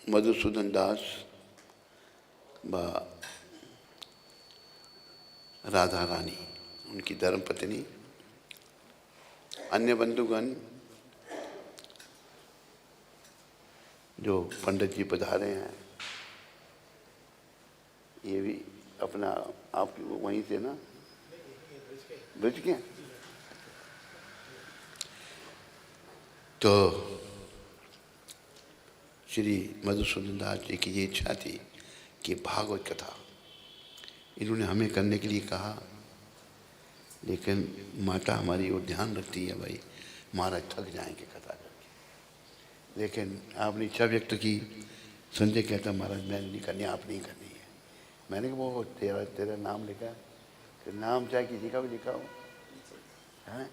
मधुसूदन दास व राधा रानी उनकी धर्मपत्नी, अन्य बंधुगण जो पंडित जी पधारे हैं, ये भी अपना आप वहीं से ना ब्रिज के। तो श्री मधुसूदन दास जी की ये इच्छा थी कि भागवत कथा इन्होंने हमें करने के लिए कहा, लेकिन माता हमारी और ध्यान रखती है, भाई महाराज थक जाएंगे कथा करके। लेकिन आपने इच्छा व्यक्त की। संजय कहता महाराज मैंने नहीं करनी, आप नहीं करनी है। मैंने कहा वो तेरा नाम लिखा है, तो नाम चाहे किसी का भी लिखा हो है।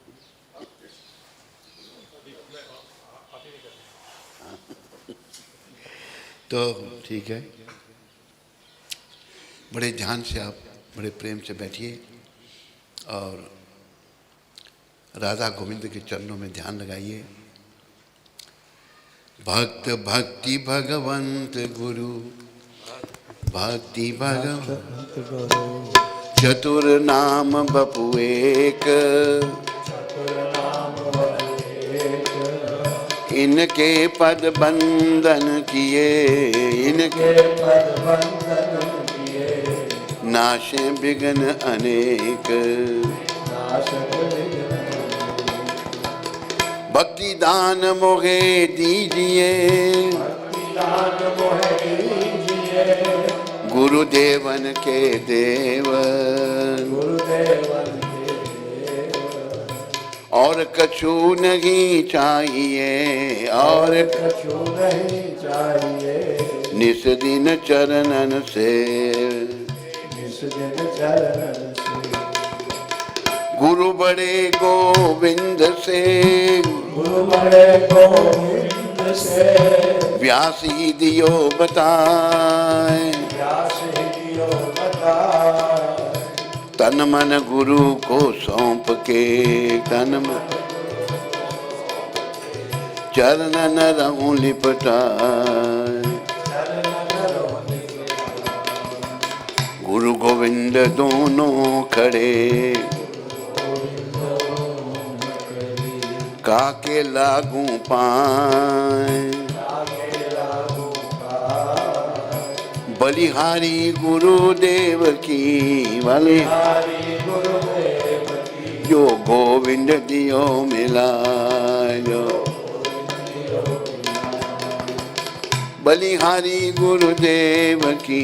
तो ठीक है, बड़े ध्यान से आप बड़े प्रेम से बैठिए और राधा गोविंद के चरणों में ध्यान लगाइए। भक्त भक्ति भगवंत गुरु, भक्ति भगवंत गुरु, चतुर नाम बपु एक, इनके पद बंदन किए, इनके पद बंदन किए, नाशे विघ्न अनेक, भक्ति दान मोहे दीजिए, गुरुदेवन के देव, और कछु नहीं चाहिए, और कछु नहीं चाहिए, निस दिन चरणन से, निस दिन चरणन से, गुरु बड़े गोविंद से, गुरु बड़े गोविंद से, व्यास ही दियो बताए, व्यास ही दियो बताए, तन मन गुरु को सौंप के, तन मन चरणन रहूं लिपटाए, गुरु गोविंद दोनों खड़े, काके लागू पाए, बलिहारी गुरुदेव की, बलिहारी गुरुदेव की, जो गोविंद दियो मिला, जो बलिहारी गुरुदेव की,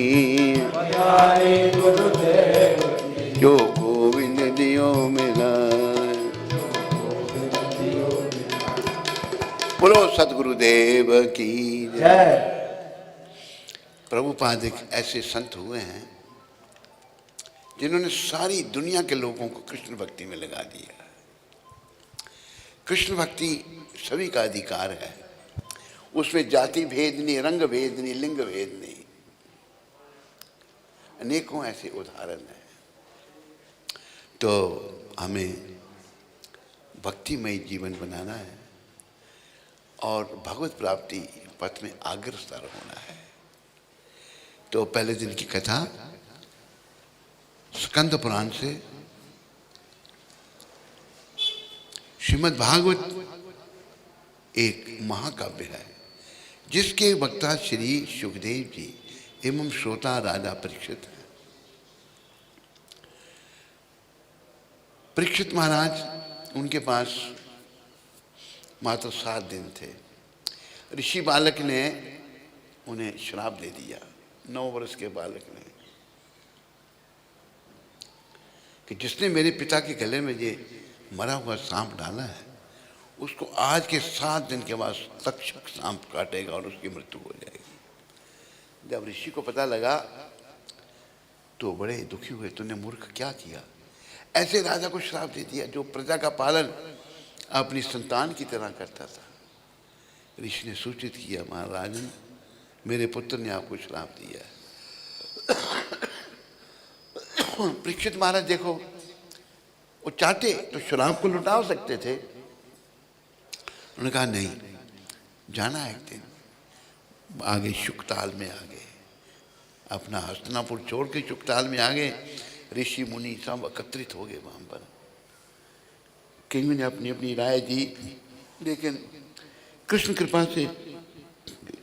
बलिहारी गुरुदेव की, जो गोविंद दियो मिला। बोलो सतगुरुदेव की जय। प्रभुपाद एक ऐसे संत हुए हैं जिन्होंने सारी दुनिया के लोगों को कृष्ण भक्ति में लगा दिया। कृष्ण भक्ति सभी का अधिकार है, उसमें जाति भेद नहीं, रंग भेद नहीं, लिंग भेद नहीं। अनेकों ऐसे उदाहरण हैं। तो हमें भक्तिमय जीवन बनाना है और भगवत प्राप्ति पथ में अग्रसर होना है। तो पहले दिन की कथा स्कंद पुराण से, श्रीमद् भागवत एक महाकाव्य है जिसके वक्ता श्री सुखदेव जी एवं श्रोता राजा परीक्षित हैं। परीक्षित महाराज, उनके पास मात्र 7 दिन थे। ऋषि बालक ने उन्हें श्राप दे दिया, 9 वर्ष के बालक ने, कि जिसने मेरे पिता के गले में ये मरा हुआ सांप डाला है उसको आज के 7 दिन के बाद तक्षक सांप काटेगा और उसकी मृत्यु हो जाएगी। जब ऋषि को पता लगा तो बड़े दुखी हुए, तूने मूर्ख क्या किया, ऐसे राजा को श्राप दे दिया जो प्रजा का पालन अपनी संतान की तरह करता था। ऋषि ने सूचित किया, महाराजन मेरे पुत्र ने आपको श्राप दिया है। परीक्षित महाराज देखो, वो चाहते तो श्राप को लुटा सकते थे। उन्होंने कहा नहीं, जाना है एक दिन, आगे शुकताल में आ गए, अपना हस्तिनापुर छोड़ के शुकताल में आ गए। ऋषि मुनि सब एकत्रित हो गए वहाँ पर। कईयों ने अपनी अपनी राय दी, लेकिन कृष्ण कृपा से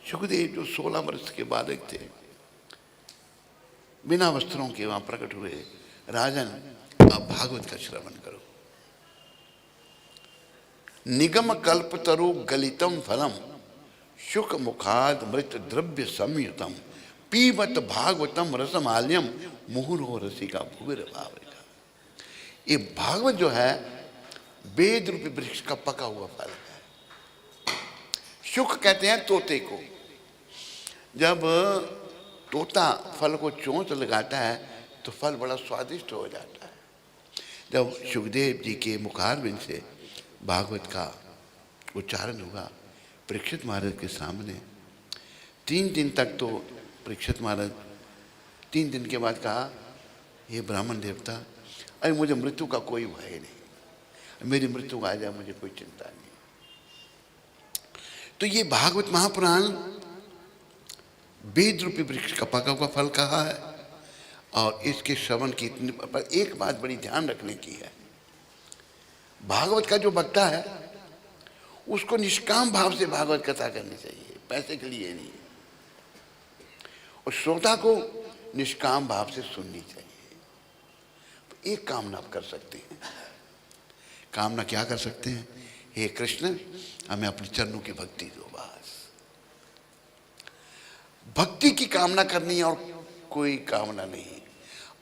सुखदेव जो 16 वर्ष के बालक थे, बिना वस्त्रों के वहां प्रकट हुए। राजन, आप भागवत का श्रवण करो। निगम कल्पतरु गलितम फलम शुक मुखाद मृत द्रव्य संयुतम पीबत भागवतम रसमाल्यम मुहुरो रसिका भूविर भाविका। ये भागवत जो है वेद रूपी वृक्ष का पका हुआ फल है। शुक कहते हैं तोते को। जब तोता फल को चोंच लगाता है तो फल बड़ा स्वादिष्ट हो जाता है। जब सुखदेव जी के मुखारबिंद से भागवत का उच्चारण हुआ परीक्षित महाराज के सामने, 3 दिन तक तो परीक्षित महाराज 3 दिन के बाद कहा, ये ब्राह्मण देवता, अरे मुझे मृत्यु का कोई भय नहीं, मेरी मृत्यु आ जाए मुझे कोई चिंता नहीं। तो ये भागवत महापुराण वेद रूपी वृक्ष का पका हुआ फल कहा है। और इसके श्रवण की इतनी, पर एक बात बड़ी ध्यान रखने की है, भागवत का जो वक्ता है उसको निष्काम भाव से भागवत कथा करनी चाहिए, पैसे के लिए नहीं। और श्रोता को निष्काम भाव से सुननी चाहिए। तो एक कामना आप कर सकते हैं। कामना क्या कर सकते हैं? हे कृष्ण, हमें अपने चरणों की भक्ति दो, बस भक्ति की कामना करनी है और कोई कामना नहीं।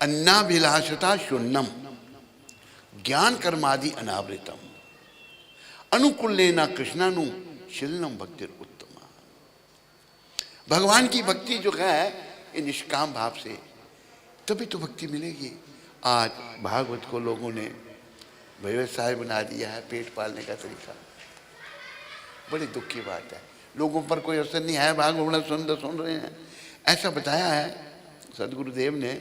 अन्नाभिलाषता शून्यम ज्ञान कर्मादि अनावृतम अनुकूलेना कृष्णानु शीलनम भक्ति उत्तमा। भगवान की भक्ति जो है ये निष्काम भाव से, तभी तो भक्ति मिलेगी। आज भागवत को लोगों ने व्यवसाय बना दिया है, पेट पालने का तरीका। बड़ी दुख की बात है, लोगों पर कोई असर नहीं है, भागवत बड़ा सुन रहे हैं। ऐसा बताया है सदगुरुदेव ने,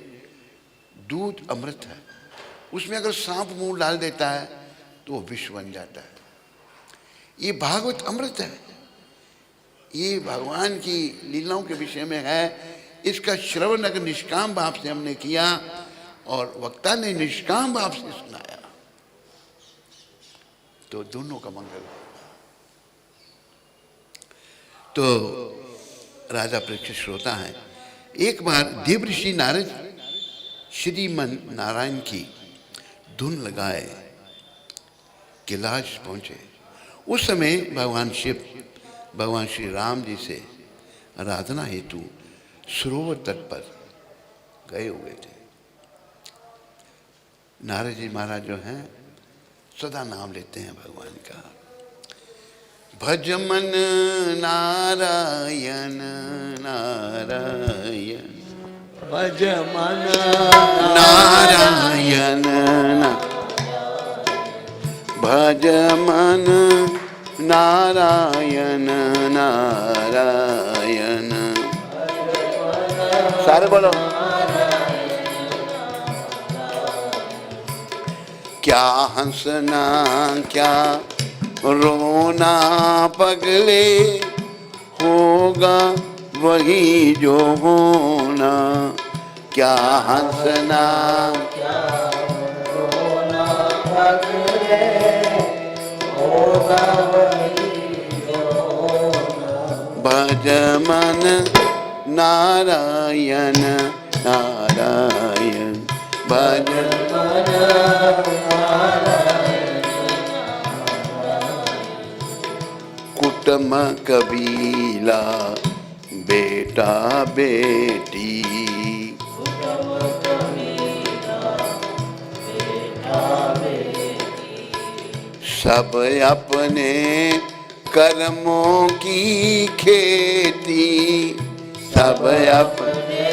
दूध अमृत है, उसमें अगर सांप मुंह डाल देता है तो वो विष बन जाता है। ये भागवत अमृत है, ये भगवान की लीलाओं के विषय में है। इसका श्रवण अगर निष्काम भाव से हमने किया और वक्ता ने निष्काम भाव से सुनाया तो दोनों का मंगल होगा। तो राजा परीक्षित श्रोता है। एक बार देवऋषि नारद श्रीमन नारायण की धुन लगाए कैलाश पहुंचे। उस समय भगवान शिव भगवान श्री राम जी से आराधना हेतु सरोवर तट पर गए हुए थे। नारद जी महाराज जो हैं सदा नाम लेते हैं भगवान का। भज मन नारायण नारायण, भज मन नारायण भज मन नारायण नारायण। सारे बोलो। क्या हंसना क्या रोना पगले, होगा वही जो होना। क्या हंसना क्या रोना पगले, होगा वही जो होना। भज मन नारायण नारायण भज मन नारायण। कुटुंब कबीला बेटा बेटी, सब अपने कर्मों की खेती, सब अपने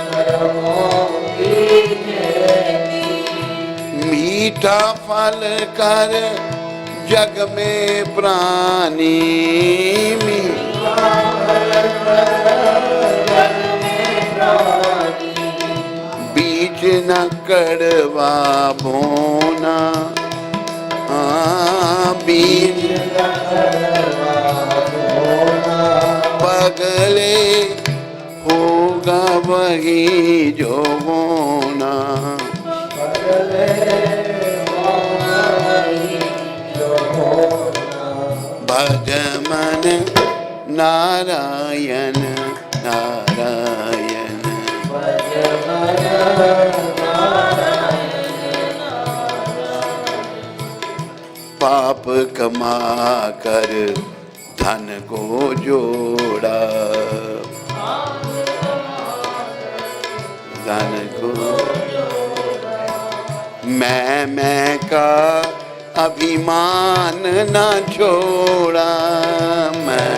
कर्मों की खेती। मीठा फल कर जग में प्राणी, मीठा फल कर जग में प्राणी। बीच न कड़वा बोना, बीच न कड़वा बोना। पगले होगा वही जो होना। भज मन नारायण नारायण। पाप कमा कर धन को जोड़ा, धन को मैं का अभिमान न छोड़ा। मैं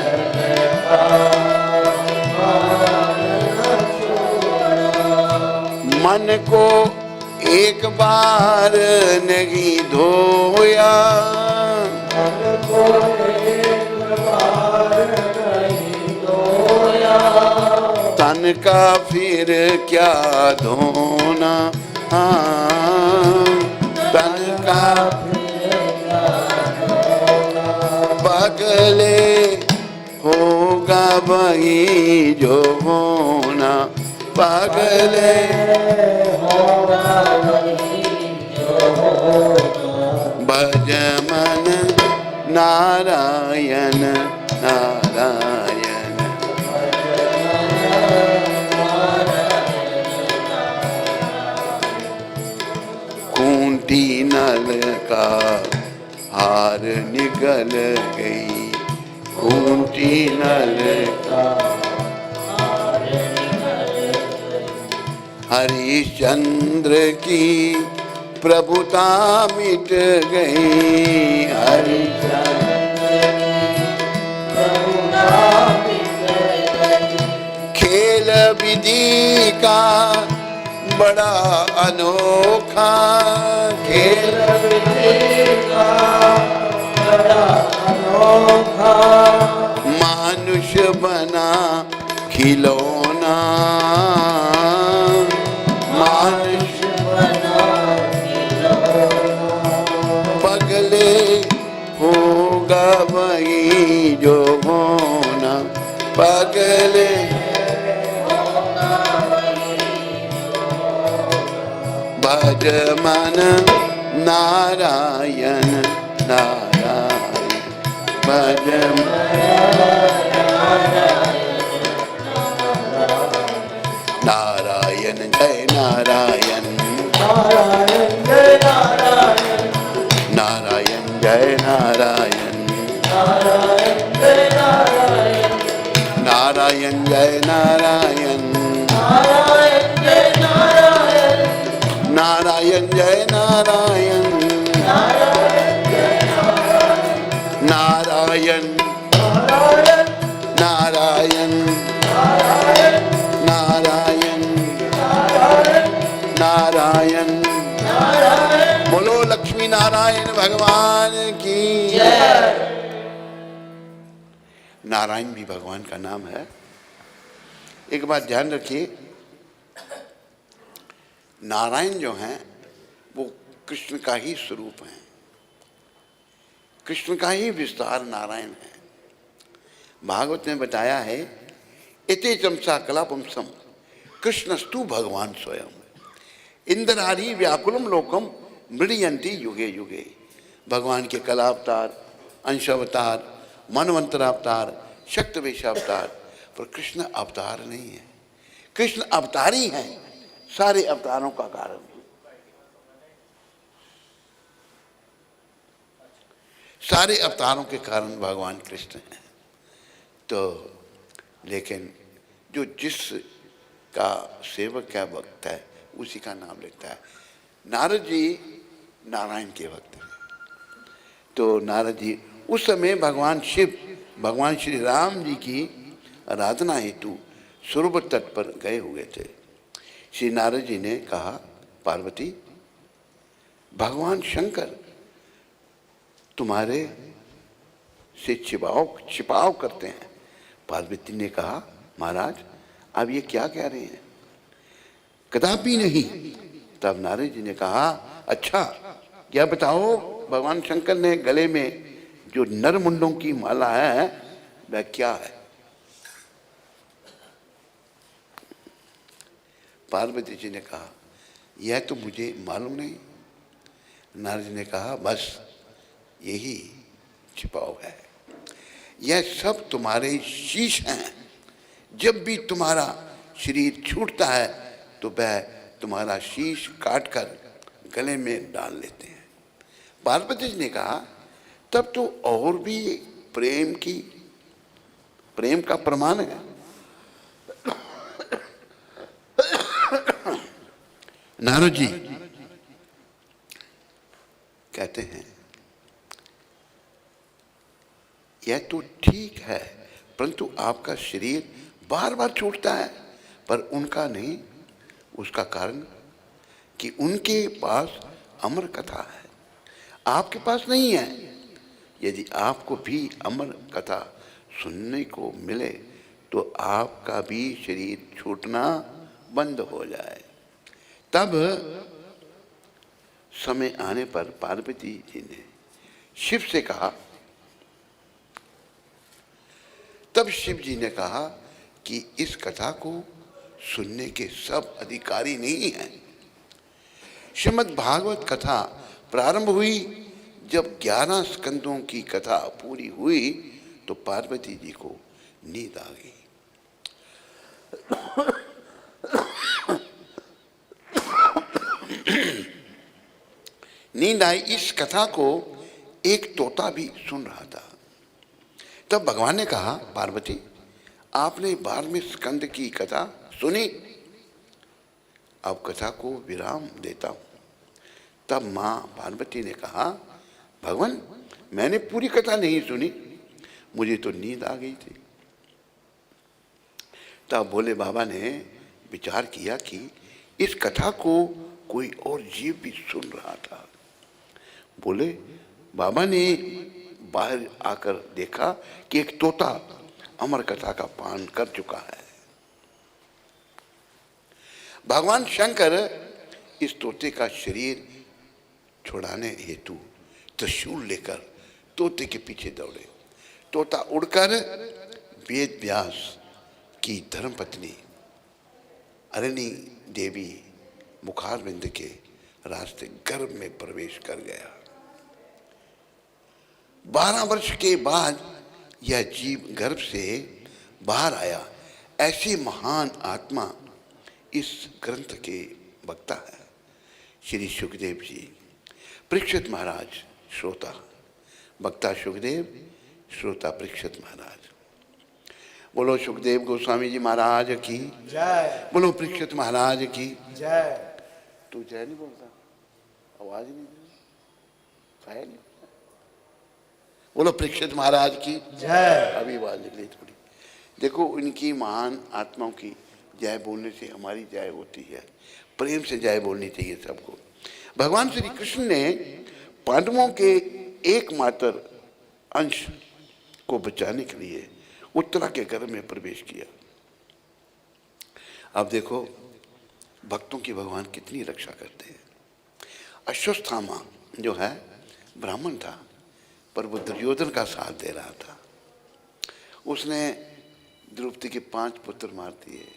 मन को एक बार नहीं धोया, तन का फिर क्या धोना। तन का पगले होगा वही जो होना। पगले भज मन नारायण नारायण। कुंठी नल का हार निकल गई, कुंठी नल का हरिश्चंद्र की प्रभुता मिट गई। खेल विधि का बड़ा अनोखा, खेल विधि का बड़ा अनोखा। मानुष बना खिलौना, मानुष बना खिलौना। पगले होगा वही जो होना। पगले भज मन नारायण नारायण। भज नारायण जय नारायण, नारायण जय नारायण, नारायण जय नारायण, नारायण जय नारायण, नारायण जय नारायण, नारायण जय नारायण, नारायण जय नारायण, नारायण नारायण नारायण नारायण नारायण नारायण। बोलो लक्ष्मी नारायण भगवान की जय। नारायण भी भगवान का नाम है। एक बात ध्यान रखिए, नारायण जो हैं वो कृष्ण का ही स्वरूप है, कृष्ण का ही विस्तार नारायण है। भागवत में बताया है, इति चमसा कलापंसम कृष्णस्तु भगवान स्वयं इंद्रारी व्याकुलम लोकम मृणयंती युगे युगे। भगवान के कला अवतार, अंश अवतार, मनवंतर अवतार, शक्तवेश अवतार, पर कृष्ण अवतार नहीं है। कृष्ण अवतारी हैं, सारे अवतारों का कारण। सारे अवतारों के कारण भगवान कृष्ण हैं। तो लेकिन जो जिस का सेवक का भक्त है उसी का नाम लेता है। नारद जी नारायण के भक्त हैं। तो नारद जी उस समय भगवान शिव, भगवान श्री राम जी की आराधना हेतु सुरभ तट पर गए हुए थे। श्री नारद जी ने कहा, पार्वती भगवान शंकर तुम्हारे से छिपाव करते हैं। पार्वती ने कहा, महाराज आप ये क्या कह रहे हैं, कदापि नहीं। तब नारद जी ने कहा, अच्छा क्या बताओ, भगवान शंकर ने गले में जो नर मुंडों की माला है वह क्या है। पार्वती जी ने कहा यह तो मुझे मालूम नहीं। नारद जी ने कहा बस यही छिपाव है, यह सब तुम्हारे शीश हैं। जब भी तुम्हारा शरीर छूटता है तो वह तुम्हारा शीश काट कर गले में डाल लेते हैं। पार्वती जी ने कहा तब तो और भी प्रेम का प्रमाण है। नारद जी कहते हैं यह तो ठीक है, परंतु आपका शरीर बार बार छूटता है, पर उनका नहीं। उसका कारण कि उनके पास अमर कथा है, आपके पास नहीं है। यदि आपको भी अमर कथा सुनने को मिले तो आपका भी शरीर छूटना बंद हो जाए। तब समय आने पर पार्वती जी ने शिव से कहा, तब शिव जी ने कहा कि इस कथा को सुनने के सब अधिकारी नहीं हैं। श्रीमद् भागवत कथा प्रारंभ हुई। जब 11 स्कंदों की कथा पूरी हुई तो पार्वती जी को नींद आ गई। नींद आई। इस कथा को एक तोता भी सुन रहा था। तब भगवान ने कहा पार्वती आपने 12वें स्कंद की कथा सुनी, अब कथा को विराम देता हूं। तब मां पार्वती ने कहा भगवान मैंने पूरी कथा नहीं सुनी, मुझे तो नींद आ गई थी। तब भोले बाबा ने विचार किया कि इस कथा को कोई और जीव भी सुन रहा था। बोले बाबा ने बाहर आकर देखा कि एक तोता अमर कथा का पान कर चुका है। भगवान शंकर इस तोते का शरीर छुड़ाने हेतु त्रिशूल लेकर तोते के पीछे दौड़े। तोता उड़कर वेद व्यास की धर्मपत्नी अरणी देवी मुखारविंद के रास्ते गर्भ में प्रवेश कर गया। 12 वर्ष के बाद यह जीव गर्भ से बाहर आया। ऐसी महान आत्मा इस ग्रंथ के वक्ता है श्री सुखदेव जी। परीक्षित महाराज श्रोता, वक्ता सुखदेव, श्रोता परीक्षित महाराज। बोलो सुखदेव गोस्वामी जी महाराज की जय। बोलो परीक्षित महाराज की जय। तू जय नहीं बोलता, आवाज नहीं खाया नहीं। बोलो परीक्षित महाराज की जय। अभी आवाज निकली थोड़ी। देखो इनकी महान आत्माओं की जय बोलने से हमारी जय होती है। प्रेम से जय बोलनी चाहिए सबको। भगवान श्री कृष्ण ने पांडवों के एकमात्र अंश को बचाने के लिए उत्तरा के गर्भ में प्रवेश किया। अब देखो भक्तों की भगवान कितनी रक्षा करते हैं। अश्वत्थामा जो है ब्राह्मण था, पर वो दुर्योधन का साथ दे रहा था। उसने द्रौपदी के 5 पुत्र मार दिए।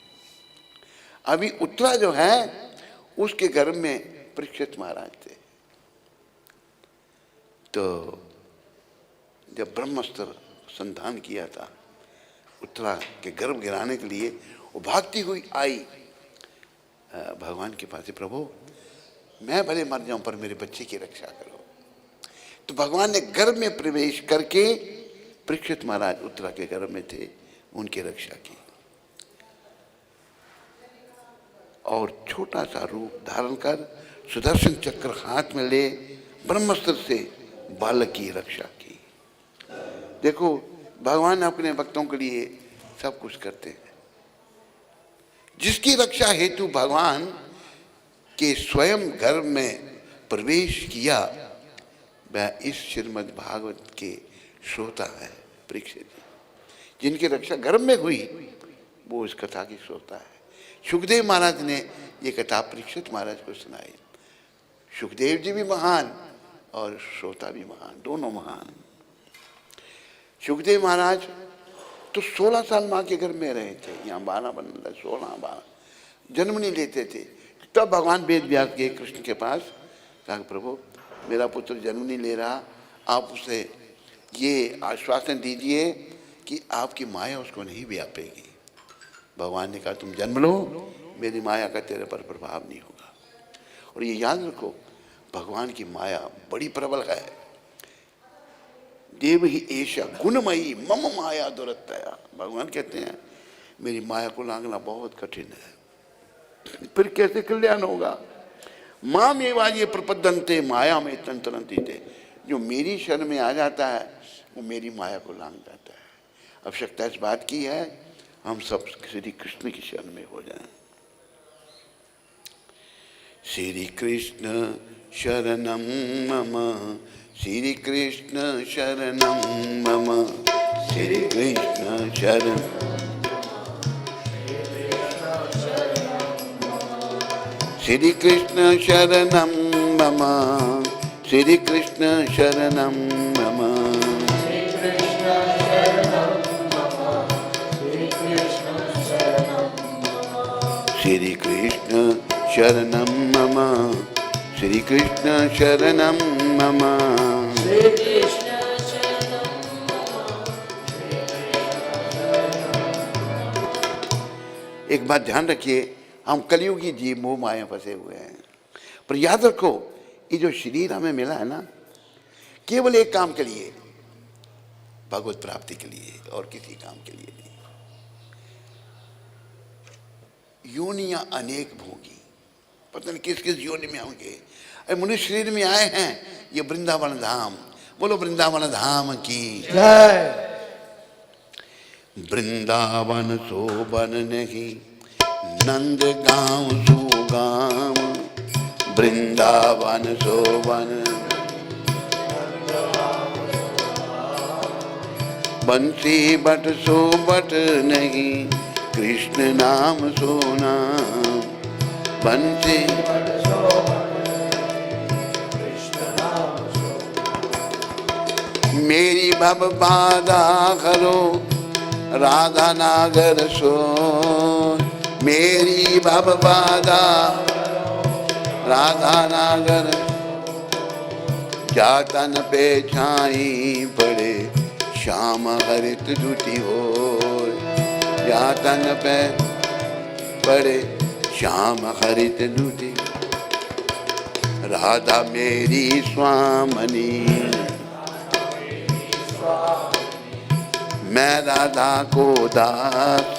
अभी उत्तरा जो है उसके गर्भ में परीक्षित महाराज थे। तो जब ब्रह्मास्त्र संधान किया था उत्तरा के गर्भ गिराने के लिए, वो भागती हुई आई भगवान के पास। प्रभु मैं भले मर जाऊं पर मेरे बच्चे की रक्षा करो। तो भगवान ने गर्भ में प्रवेश करके, परीक्षित महाराज उत्तरा के गर्भ में थे, उनकी रक्षा की और छोटा सा रूप धारण कर सुदर्शन चक्र हाथ में ले ब्रह्मास्त्र से बालक की रक्षा की। देखो भगवान अपने भक्तों के लिए सब कुछ करते हैं। जिसकी रक्षा हेतु भगवान के स्वयं गर्भ में प्रवेश किया वह इस श्रीमद् भागवत के श्रोता है परीक्षित जी। जिनकी रक्षा गर्भ में हुई वो इस कथा की श्रोता है। सुखदेव महाराज ने ये कथा परीक्षित महाराज को सुनाई। सुखदेव जी भी महान और श्रोता भी महान, दोनों महान। सुखदेव महाराज तो 16 साल माँ के घर में रहे थे। यहाँ 12 बनना 16 12 जन्म नहीं लेते थे। तब भगवान वेद व्यास गए कृष्ण के पास, कहा प्रभु मेरा पुत्र जन्म नहीं ले रहा, आप उसे ये आश्वासन दीजिए कि आपकी माया उसको नहीं व्यापेगी। भगवान ने कहा तुम जन्म लो, मेरी माया का तेरे पर प्रभाव नहीं होगा। और ये याद रखो, भगवान की माया बड़ी प्रबल है। देव ही ऐशा गुणमयी मम माया दुरतया। भगवान कहते हैं मेरी माया को लांघना बहुत कठिन है, फिर कैसे कल्याण होगा। माँ मेवा ये प्रपदंते माया में तंत्रंती थे। जो मेरी शरण में आ जाता है वो मेरी माया को लांघ जाता है। आवश्यकता इस बात की है हम सब श्री कृष्ण की शरण में हो जाएं। श्री कृष्ण शरणम मम, श्री कृष्ण शरणम मम, श्री कृष्ण शरण, श्री कृष्ण शरणम मम, श्री कृष्ण शरणम मम, श्री कृष्ण शरणम मम, श्री कृष्ण शरणम मम। एक बात ध्यान रखिए, हम कलियुगी जीव मोह माया फंसे हुए हैं, पर याद रखो ये जो शरीर हमें मिला है ना, केवल एक काम के लिए, भगवत प्राप्ति के लिए, और किसी काम के लिए नहीं। योनियां अनेक भोगी, पता नहीं किस किस योनि में होंगे। अरे मनुष्य शरीर में आए हैं, ये वृंदावन धाम, बोलो वृंदावन धाम की जय। वृंदावन शोभन नहीं नंद गांव सुगाम, वृंदावन शोभन बंसी बट सोबट नहीं, कृष्ण नाम सोना बंसी। मेरी भव बाधा करो राधा नागर सो, मेरी भव बाधा राधा नागर, जातन पे छाई पड़े श्याम हरित जुटी हो, जातन पे पड़े श्याम हरित जुटी। राधा मेरी स्वामनी, मैं राधा को दास,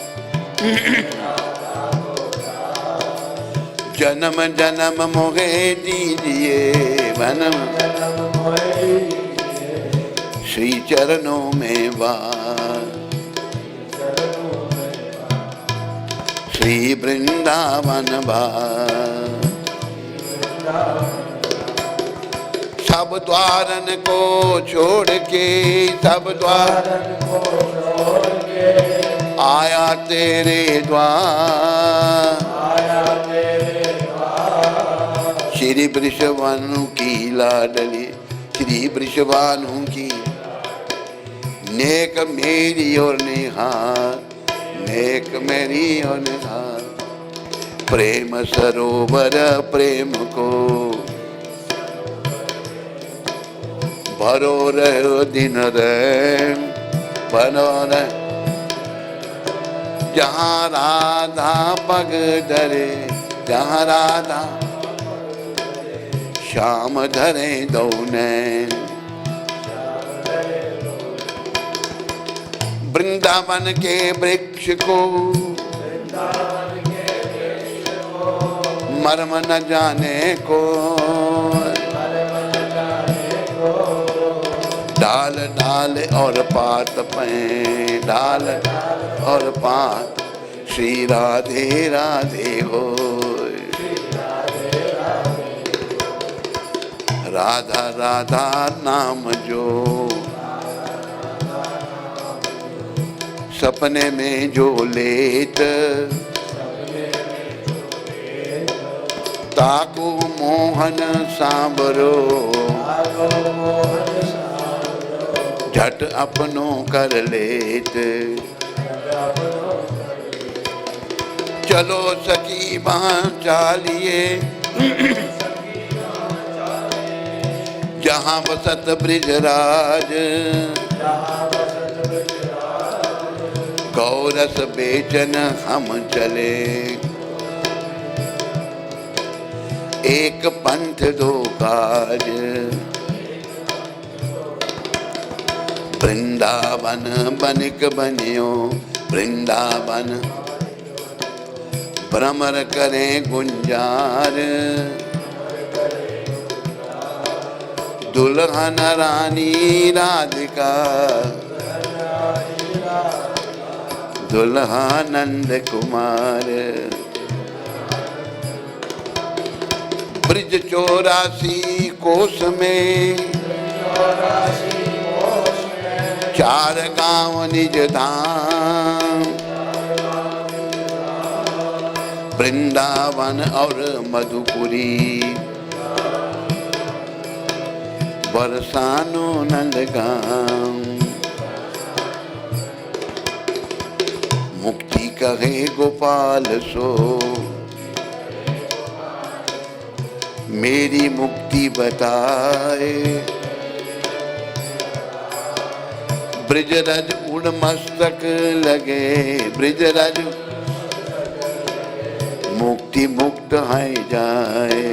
जन्म जन्म मोहे दीजिए वनम, श्री चरणों में वास, श्री वृंदावन वास। सब द्वारन को छोड़ के, सब द्वारन को छोड़ के, आया तेरे द्वार, आया तेरे द्वार। श्री वृषभानु की लाडली, श्री वृषभानु की नेक मेरी और निहार, नेक मेरी और निहार। प्रेम सरोवर प्रेम को भरो रहो दिन रैन, भरो रहे जहाँ राधा पग धरे, जहाँ राधा श्याम धरे दो नैन। वृंदावन के वृक्ष को मर्म न जाने को, डाल डाल और पात पे, डाल और पात श्री राधे राधे हो। राधा राधा नाम जो सपने में जो लेत, ताको मोहन सांबरो, झट अपनो कर लेत। चलो सखी बाँ चालिए जहाँ बसत ब्रिजराज, गौरस बेचन हम चले, एक पंथ दो काज, वृंदावन बनिक बनियो वृंदावन, भ्रमर करें गुंजार, दुल्हन रानी राधिका, दुल्हा नंद कुमार, ब्रिज 84 कोस में, 4 गांव निज धाम, वृंदावन और मधुपुरी, बरसानो नंदगांव, मुक्ति कहे गोपाल सो, मेरी मुक्ति बताए, ब्रिजरज उड़ मस्तक लगे, ब्रिजरज मुक्ति मुक्त है जाए।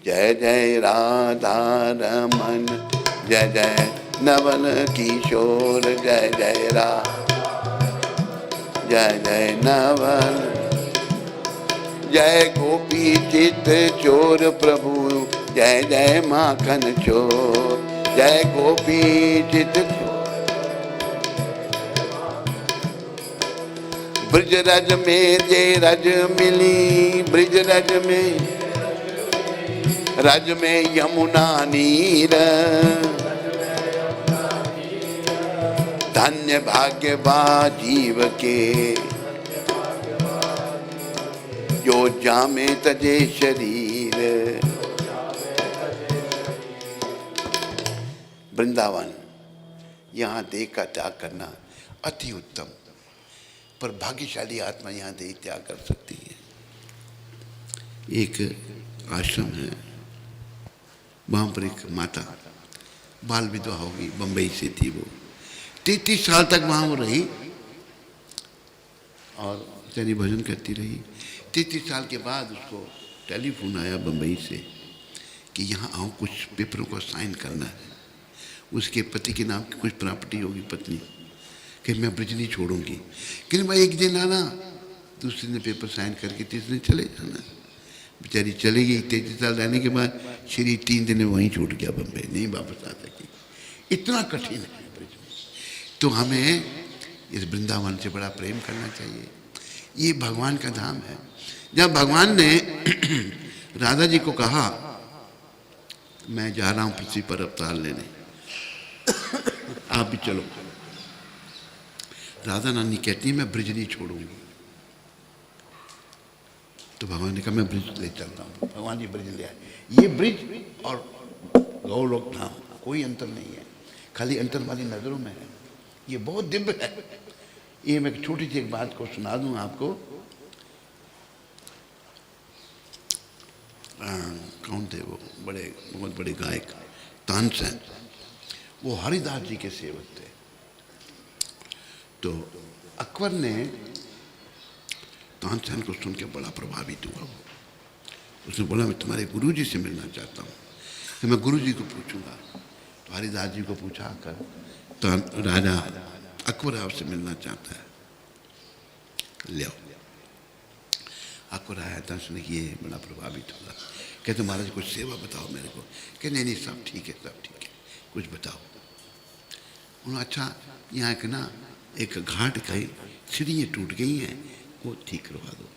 जय जय राधा रमन, जय जय नवन किशोर, जय जय जय जय नवन, जय गोपी चित चोर प्रभु, जय जय माखन चोर, जय गोपी चित चोर। ब्रिज रज में जे रज मिली, ब्रिज रज में, रज में यमुना नीर, धन्य भाग्य बा जीव के, जो जामे तजे शरीर। वृंदावन, यहाँ देह का त्याग करना अति उत्तम, पर भाग्यशाली आत्मा यहाँ देह त्याग कर सकती है। एक आश्रम है, वहाँ पर एक माता बाल विधवा होगी, बम्बई से थी वो, 33 साल तक वहाँ वो रही और तेरी भजन करती रही। 33 साल के बाद उसको टेलीफोन आया बम्बई से कि यहाँ आओ, कुछ पेपरों को साइन करना है। उसके पति के नाम की कुछ प्रॉपर्टी होगी पत्नी, कि मैं ब्रिज नहीं छोड़ूंगी, कि भाई एक दिन आना, दूसरे दिन पेपर साइन करके तीसरे दिन चले जाना। बेचारी चली गई। 33 साल रहने के बाद श्री 3 दिन में वहीं छूट गया, बम्बई नहीं वापस आ सकी। इतना कठिन है ब्रिज में। तो हमें इस वृंदावन से बड़ा प्रेम करना चाहिए। ये भगवान का धाम है। जब भगवान ने राधा जी को कहा मैं जा रहा हूं पृथ्वी पर अवतार लेने, आप भी चलो, राधा रानी कहती है मैं ब्रिज नहीं छोड़ूंगी। तो भगवान ने कहा मैं ब्रिज ले चलता हूँ। भगवान जी ब्रिज ले आए। ये ब्रिज और गौलोक धाम कोई अंतर नहीं है, खाली अंतर हमारी नजरों में है। ये बहुत दिव्य है। ये मैं छोटी सी एक बात को सुना दूं आपको। कौन थे वो, बड़े बहुत बड़े गायक तानसेन, वो हरिदास जी के सेवक थे। तो अकबर ने तानसेन को सुन के बड़ा प्रभावित हुआ। उसने बोला मैं तुम्हारे गुरुजी से मिलना चाहता हूँ। तो मैं गुरुजी को पूछूंगा। तो हरिदास जी को पूछा कर तो राजा अकबर आपसे मिलना चाहता है, ले आओ। अकबर आया था, उसने ये बड़ा प्रभावित हुआ। कहते महाराज कुछ सेवा बताओ मेरे को। कह नहीं नहीं सब ठीक है, सब ठीक है, कुछ बताओ। उन्होंने अच्छा यहाँ के ना एक घाट कहीं सीढ़ियाँ टूट गई हैं, वो ठीक करवा दो।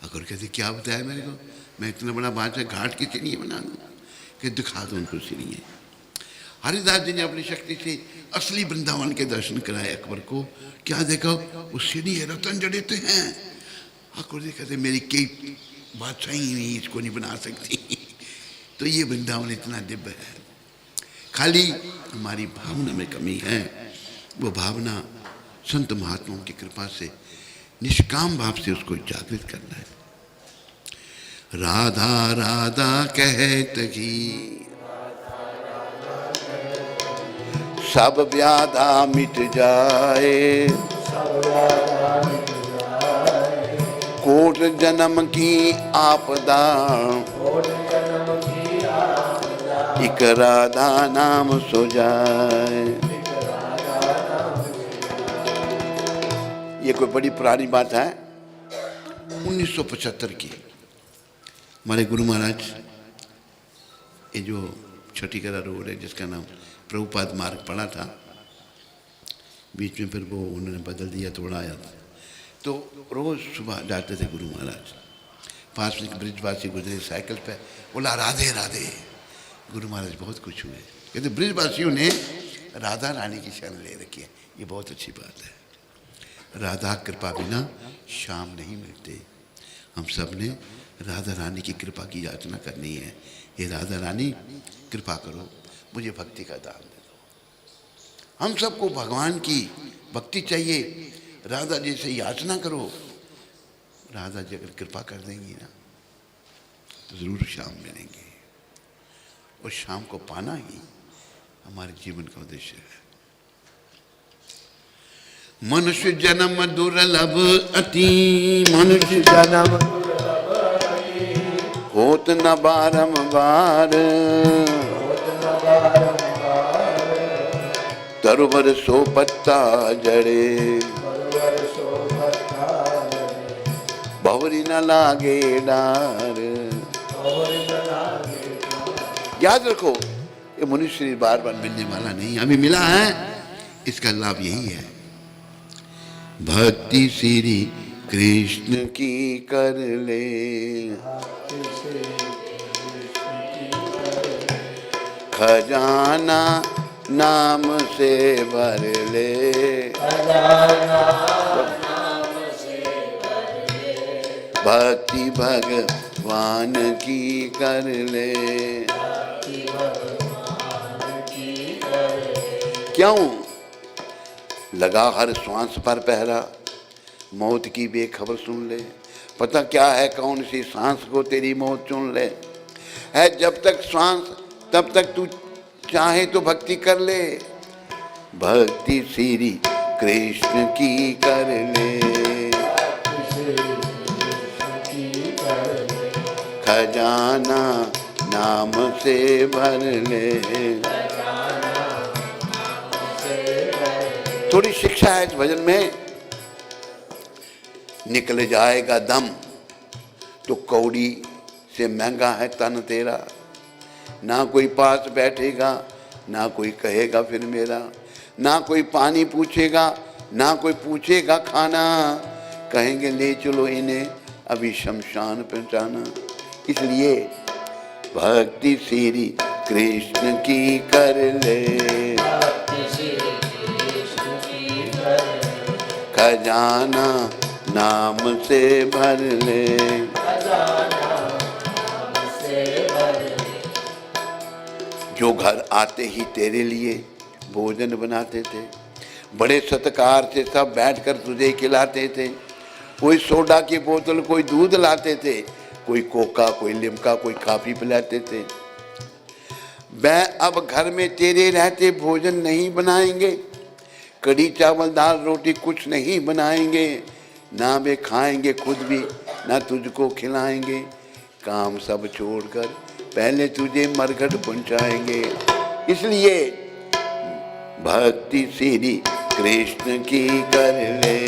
अकबर कहते क्या बताया मेरे को, मैं इतना बड़ा बादशाह घाट की सीढ़ियाँ बना दूँ? कि दिखा दो उनको सीढ़ियाँ। हरिदास जी ने अपनी शक्ति से असली वृंदावन के दर्शन कराए अकबर को। क्या देखो वो सीढ़ी है, रतन जड़े हैं। अकबर जी कहते मेरी कई बादशाही नहीं इसको नहीं बना सकती। तो ये वृंदावन इतना दिव्य है, खाली हमारी भावना में कमी है। वो भावना संत महात्माओं की कृपा से निष्काम भाव से उसको जागृत करना है। राधा राधा कहत ही सब व्याधा मिट जाए, कोट जन्म की आपदा एक राधा नाम सो जाए। ये कोई बड़ी पुरानी बात है, 1975 की। हमारे गुरु महाराज, ये जो छठीकरा रोड है जिसका नाम प्रभुपाद मार्ग पड़ा था, बीच में फिर वो उन्होंने बदल दिया, तोड़ा आया। तो रोज़ सुबह जाते थे गुरु महाराज, पास में एक ब्रिजवासी गुजरे साइकिल पे, बोला राधे राधे। गुरु महाराज बहुत खुश हुए, कहते ब्रिजवासियों ने राधा रानी की शरण ले रखी है, ये बहुत अच्छी बात है। राधा कृपा बिना शाम नहीं मिलते। हम सब ने राधा रानी की कृपा की याचना करनी है। ये राधा रानी कृपा करो, मुझे भक्ति का दान दे दो। हम सबको भगवान की भक्ति चाहिए। राधा जी से याचना करो, राधा जी अगर कृपा कर देंगी ना तो ज़रूर शाम मिलेंगे, और शाम को पाना ही हमारे जीवन का उद्देश्य है। मनुष्य जन्म दुर्लभ अति, मनुष्य जन्म होत न बारंबार, तरुवर सो पत्ता जड़े, भंवरी न लागे डार। याद रखो, ये मनुष्य शरीर बार बार मिलने वाला नहीं, अभी मिला है, इसका लाभ यही है। भक्ति श्री कृष्ण की कर ले, खजाना नाम से भर ले, भक्ति भगवान की कर ले। क्यों लगा हर श्वास पर पहरा, मौत की बेखबर सुन ले। पता क्या है कौन सी सांस को तेरी मौत चुन ले। है जब तक श्वास तब तक तू चाहे तो भक्ति कर ले, भक्ति श्री कृष्ण की कर ले, खजाना नाम से भर ले। थोड़ी शिक्षा है इस भजन में। निकल जाएगा दम तो कौड़ी से महंगा है तन तेरा, ना कोई पास बैठेगा ना कोई कहेगा फिर मेरा, ना कोई पानी पूछेगा ना कोई पूछेगा खाना, कहेंगे ले चलो इन्हें अभी शमशान पहुंचाना। इसलिए भक्ति श्री कृष्ण की कर ले, खजाना नाम से भर ले। जो घर आते ही तेरे लिए भोजन बनाते थे, बड़े सत्कार से सब बैठकर तुझे खिलाते थे, कोई सोडा की बोतल कोई दूध लाते थे, कोई कोका कोई लिमका कोई कॉफी पिलाते थे। मैं अब घर में तेरे रहते भोजन नहीं बनाएंगे, कड़ी चावल दाल रोटी कुछ नहीं बनाएंगे, ना वे खाएंगे खुद भी ना तुझको खिलाएंगे, काम सब छोड़कर पहले तुझे मरघट पहुंचाएंगे। इसलिए भक्ति श्री कृष्ण की कर ले,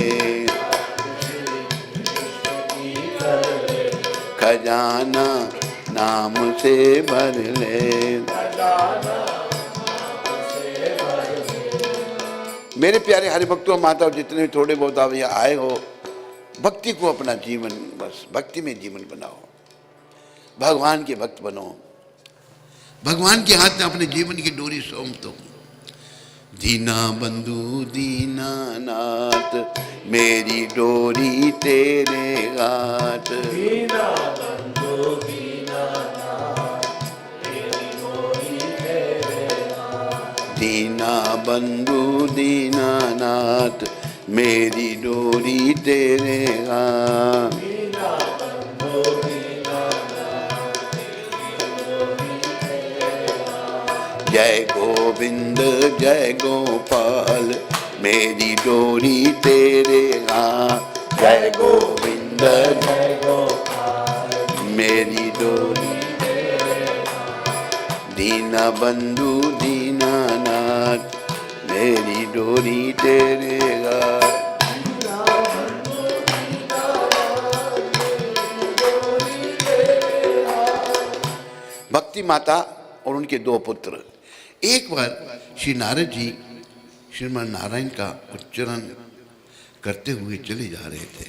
खजाना नाम से भर ले। मेरे प्यारे हरिभक्तों माताओं, जितने थोड़े बहुत आप यहाँ आए हो, भक्ति को अपना जीवन, बस भक्ति में जीवन बनाओ, भगवान के भक्त बनो, भगवान के हाथ में अपने जीवन की डोरी सौंप दो। दीना बंधु दीना नाथ मेरी डोरी तेरे हाथ, दीना बंधु दीना नाथ मेरी डोरी तेरे हाथ, दीना बंधु दीनानाथ मेरी डोरी तेरे हाथ। दीना बंधु दीनानाथ जय गोविंद जय गोपाल मेरी डोरी तेरे हाथ। जय गोविंद जय गोपाल मेरी डोरी दीना बंधु दीनानाथ मेरी डोरी तेरे हाथ। भक्ति माता और उनके दो पुत्र एक बार श्री नारद जी श्रीमन नारायण का उच्चारण करते हुए चले जा रहे थे।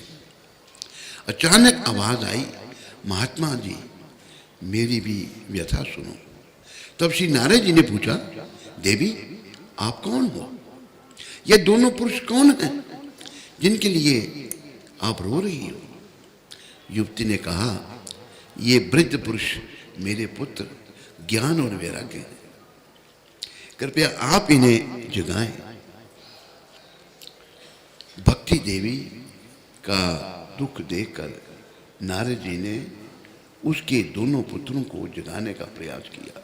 अचानक आवाज आई, महात्मा जी मेरी भी व्यथा सुनो। तब श्री नारद जी ने पूछा, देवी आप कौन हो? ये दोनों पुरुष कौन हैं जिनके लिए आप रो रही हो? युवती ने कहा, ये वृद्ध पुरुष मेरे पुत्र ज्ञान और वैराग्य हैं, कृपया आप इन्हें जगाएं। भक्ति देवी का दुख देखकर नारद जी ने उसके दोनों पुत्रों को जगाने का प्रयास किया।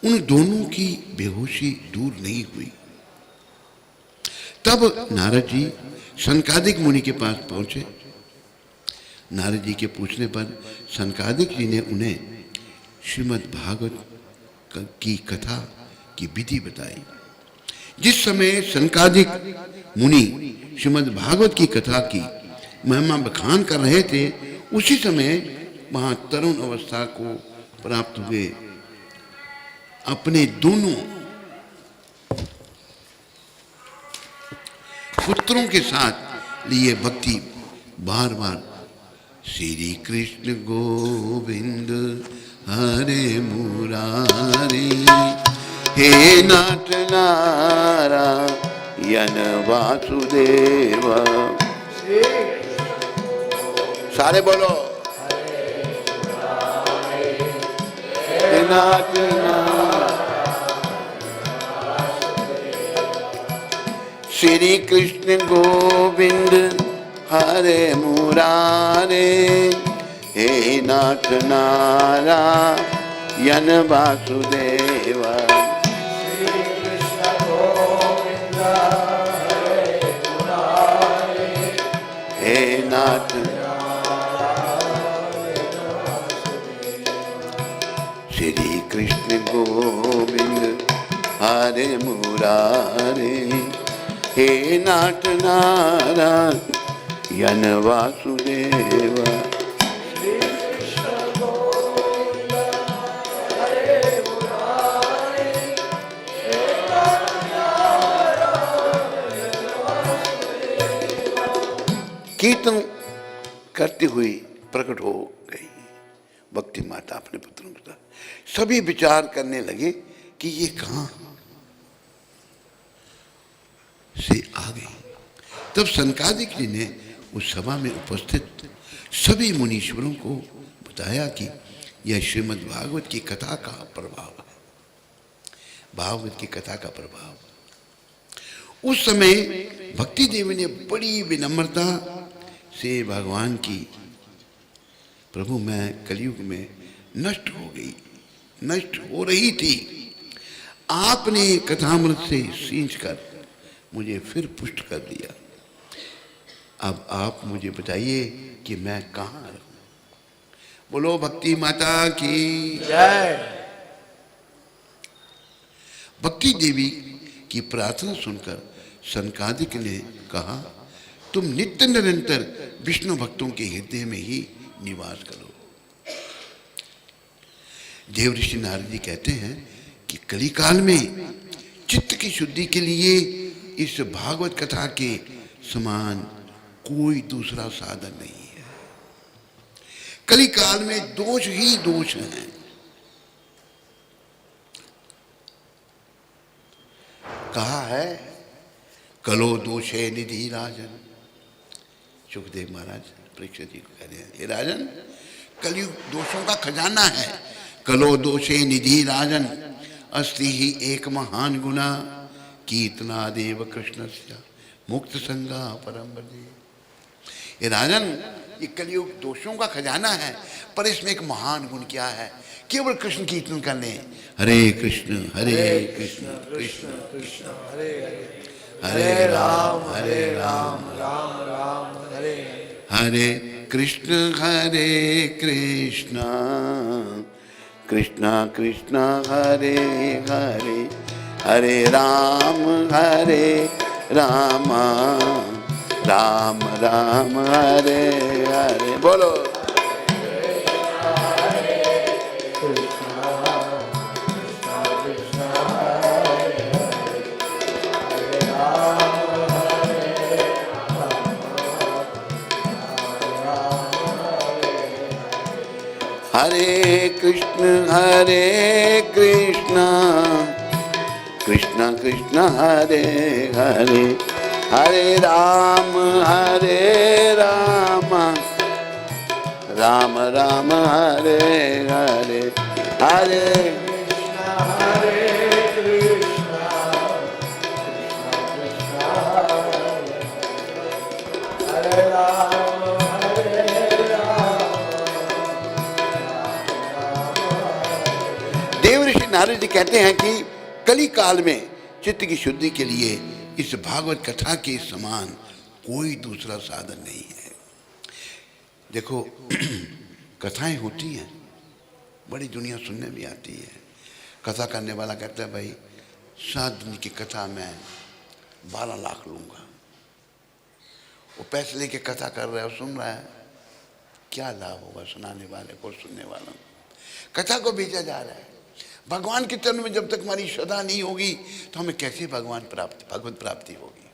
उन दोनों की बेहोशी दूर नहीं हुई। तब नारद जी सनकादिक मुनि के पास पहुंचे। नारद जी के पूछने पर सनकादिक जी ने उन्हें श्रीमद् भागवत की कथा की विधि बताई। जिस समय सनकादिक मुनि श्रीमद् भागवत की कथा की महिमा बखान कर रहे थे, उसी समय वहां तरुण अवस्था को प्राप्त हुए अपने दोनों पुत्रों के साथ लिए भक्ति बार बार श्री कृष्ण गोविंद हरे मुरारी हे नाथ नारायण वासुदेव। सारे बोलो हे नाथ श्री कृष्ण गोविंद हरे मुरारे हे नाथ नारायण वासुदेव। हे नाथ श्री कृष्ण गोविंद हरे मुरारे हे नाथ नारायण वासुदेव। कीर्तन करती हुई प्रकट हो गई भक्ति माता अपने पुत्रों के साथ। सभी विचार करने लगे कि ये कहाँ से आ गई। तब सनकादिक जी ने उस सभा में उपस्थित सभी मुनीश्वरों को बताया कि यह श्रीमद् भागवत की कथा का प्रभाव है, भागवत की कथा का प्रभाव। उस समय भक्ति देवी ने बड़ी विनम्रता से भगवान की, प्रभु मैं कलयुग में नष्ट हो गई, नष्ट हो रही थी, आपने कथामृत से सींचकर मुझे फिर पुष्ट कर दिया। अब आप मुझे बताइए कि मैं कहाँ रहूं। बोलो भक्ति माता की जय। भक्ति देवी की प्रार्थना सुनकर सनकादिक ने कहा, तुम नित्य निरंतर विष्णु भक्तों के हृदय में ही निवास करो। देव ऋषि नारद जी कहते हैं कि कलिकाल में चित्त की शुद्धि के लिए इस भागवत कथा के समान कोई दूसरा साधन नहीं है। कलिकाल में दोष ही दोष हैं। कहा है कलो दोषे निधि राजन। सुखदेव महाराज परीक्षित जी को कह रहे हैं, हे राजन, कलयुग दोषों का खजाना है। कलो दोषे निधि राजन अस्ति ही एक महान गुना कीर्तना देव कृष्ण मुक्त संगा परम बजे। ये राजन, ये कलयुग दोषों का खजाना है, पर इसमें एक महान गुण क्या है? केवल कृष्ण कीर्तन कर लें। हरे कृष्ण कृष्ण कृष्ण हरे हरे, हरे राम राम राम हरे हरे। हरे कृष्ण कृष्ण कृष्ण हरे हरे, हरे राम राम राम हरे हरे। बोलो हरे कृष्ण कृष्ण कृष्ण हरे हरे, हरे राम राम राम हरे हरे, हरे देव ऋषि नारद जी कहते हैं कि कली काल में चित्त की शुद्धि के लिए इस भागवत कथा के समान कोई दूसरा साधन नहीं है। देखो कथाएं होती हैं, बड़ी दुनिया सुनने भी आती है। कथा करने वाला कहता है भाई 7 दिन की कथा मैं 12 लाख लूंगा। वो पैसे लेके कथा कर रहा है और सुन रहा है, क्या लाभ होगा सुनाने वाले को, सुनने वालों को? कथा को भेजा जा रहा है। भगवान के चरण में जब तक हमारी श्रद्धा नहीं होगी तो हमें कैसे भगवत प्राप्ति होगी?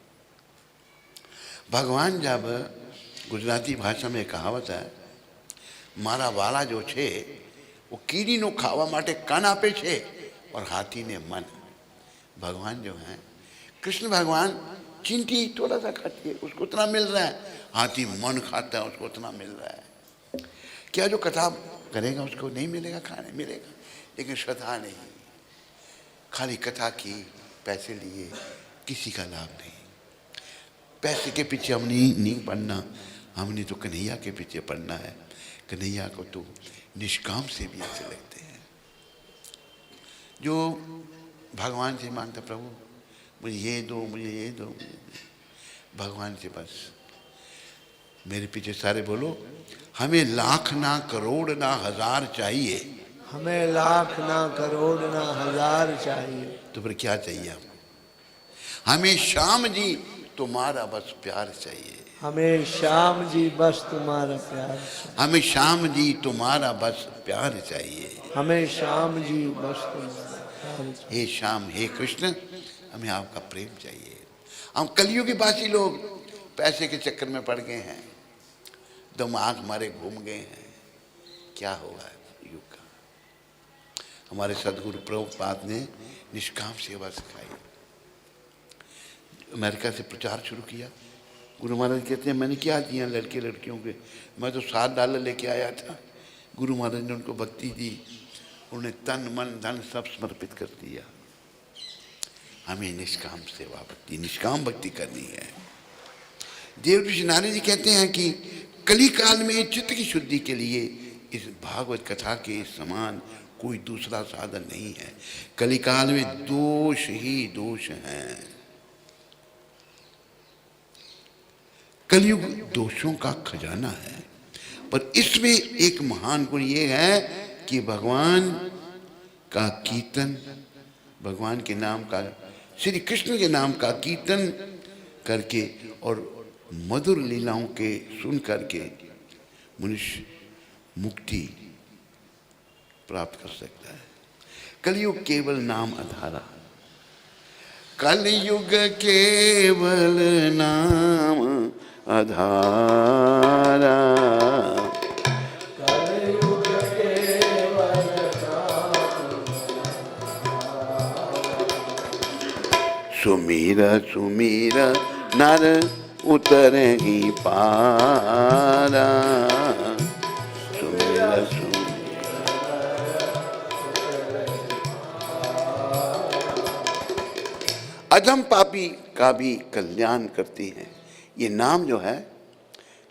भगवान जब गुजराती भाषा में कहावत है, मारा वाला जो छे वो कीड़ी नो खावा माटे कान आपे छे और हाथी ने मन। भगवान जो है कृष्ण भगवान, चींटी थोड़ा सा खाती है उसको उतना मिल रहा है, हाथी मन खाता है उसको उतना मिल रहा है। क्या जो कथा करेगा उसको नहीं मिलेगा? खाने मिलेगा, लेकिन श्रद्धा नहीं। खाली कथा की, पैसे लिए, किसी का लाभ नहीं। पैसे के पीछे हम नहीं पढ़ना, हमने तो कन्हैया के पीछे पढ़ना है। कन्हैया को तो निष्काम से भी अच्छे लगते हैं। जो भगवान से मांगता प्रभु मुझे ये दो, मुझे ये दो, भगवान से बस मेरे पीछे सारे बोलो, हमें लाख ना करोड़ ना हजार चाहिए। हमें लाख ना करोड़ ना हजार चाहिए। तो फिर क्या चाहिए? हमें श्याम जी तुम्हारा बस प्यार चाहिए। हमें श्याम जी बस तुम्हारा प्यार, हमें श्याम जी तुम्हारा बस प्यार चाहिए। हमें श्याम जी बस तुम्हारा प्यार चाहिए। हे श्याम, हे कृष्ण, हमें आपका प्रेम चाहिए। हम कलयुगी बासी लोग पैसे के चक्कर में पड़ गए हैं, दिमाग हमारे घूम गए हैं। क्या होगा युग का? हमारे सदगुरु प्रभुपाद ने निष्काम सेवा सिखाई, अमेरिका से प्रचार शुरू किया। गुरु महाराज कहते हैं मैंने क्या दिया लड़के लड़कियों के? मैं तो $7 लेके आया था। गुरु महाराज ने उनको भक्ति दी, उन्हें तन मन धन सब समर्पित कर दिया। हमें निष्काम सेवा भक्ति, निष्काम भक्ति करनी है। देव ऋषि नारद जी कहते हैं कि कली काल में चित्त की शुद्धि के लिए इस भागवत कथा के समान कोई दूसरा साधन नहीं है। कली काल में दोष ही दोष हैं। कलयुग दोषों का खजाना है, पर इसमें एक महान गुण ये है कि भगवान का कीर्तन, भगवान के नाम का, श्री कृष्ण के नाम का कीर्तन करके और मधुर लीलाओं के सुन करके मनुष्य मुक्ति प्राप्त कर सकता है। कलयुग केवल नाम आधारा, कलयुग केवल नाम आधारा, कलयुग केवल सुमीर सुमीर नर उतर ही पारा, सुमीर अधम पापी का भी कल्याण करती हैं। ये नाम जो है,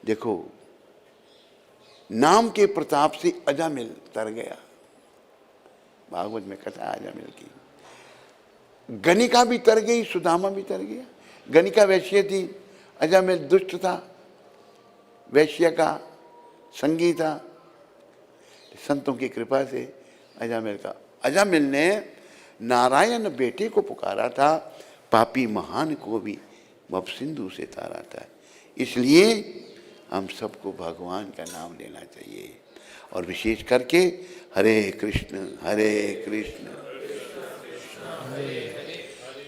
देखो, नाम के प्रताप से अजामिल तर गया। भागवत में कथा है अजामिल की। गणिका भी तर गई, सुदामा भी तर गया। गणिका वैश्य थी, अजामिल दुष्ट था, वैश्य का संगी था। संतों की कृपा से अजामिल ने नारायण बेटे को पुकारा था, पापी महान को भी वह सिंधु से तारा था। इसलिए हम सबको भगवान का नाम लेना चाहिए, और विशेष करके हरे कृष्ण हरे कृष्ण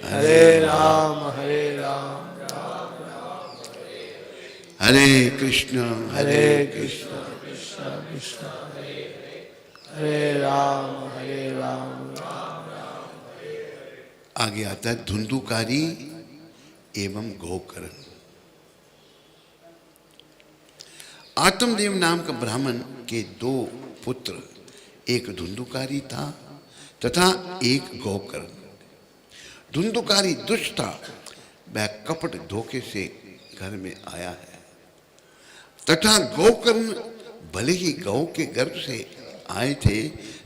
हरे राम हरे राम हरे कृष्ण हरे कृष्ण कृष्ण हरे राम आगे आता है धुंधुकारी एवं गोकर्ण। आत्मदेव नाम का ब्राह्मण के दो पुत्र, एक धुंधुकारी था तथा एक गोकर्ण। धुंधुकारी दुष्ट था, वह कपट धोखे से घर में आया है, तथा गोकर्ण भले ही गौ के गर्भ से आए थे,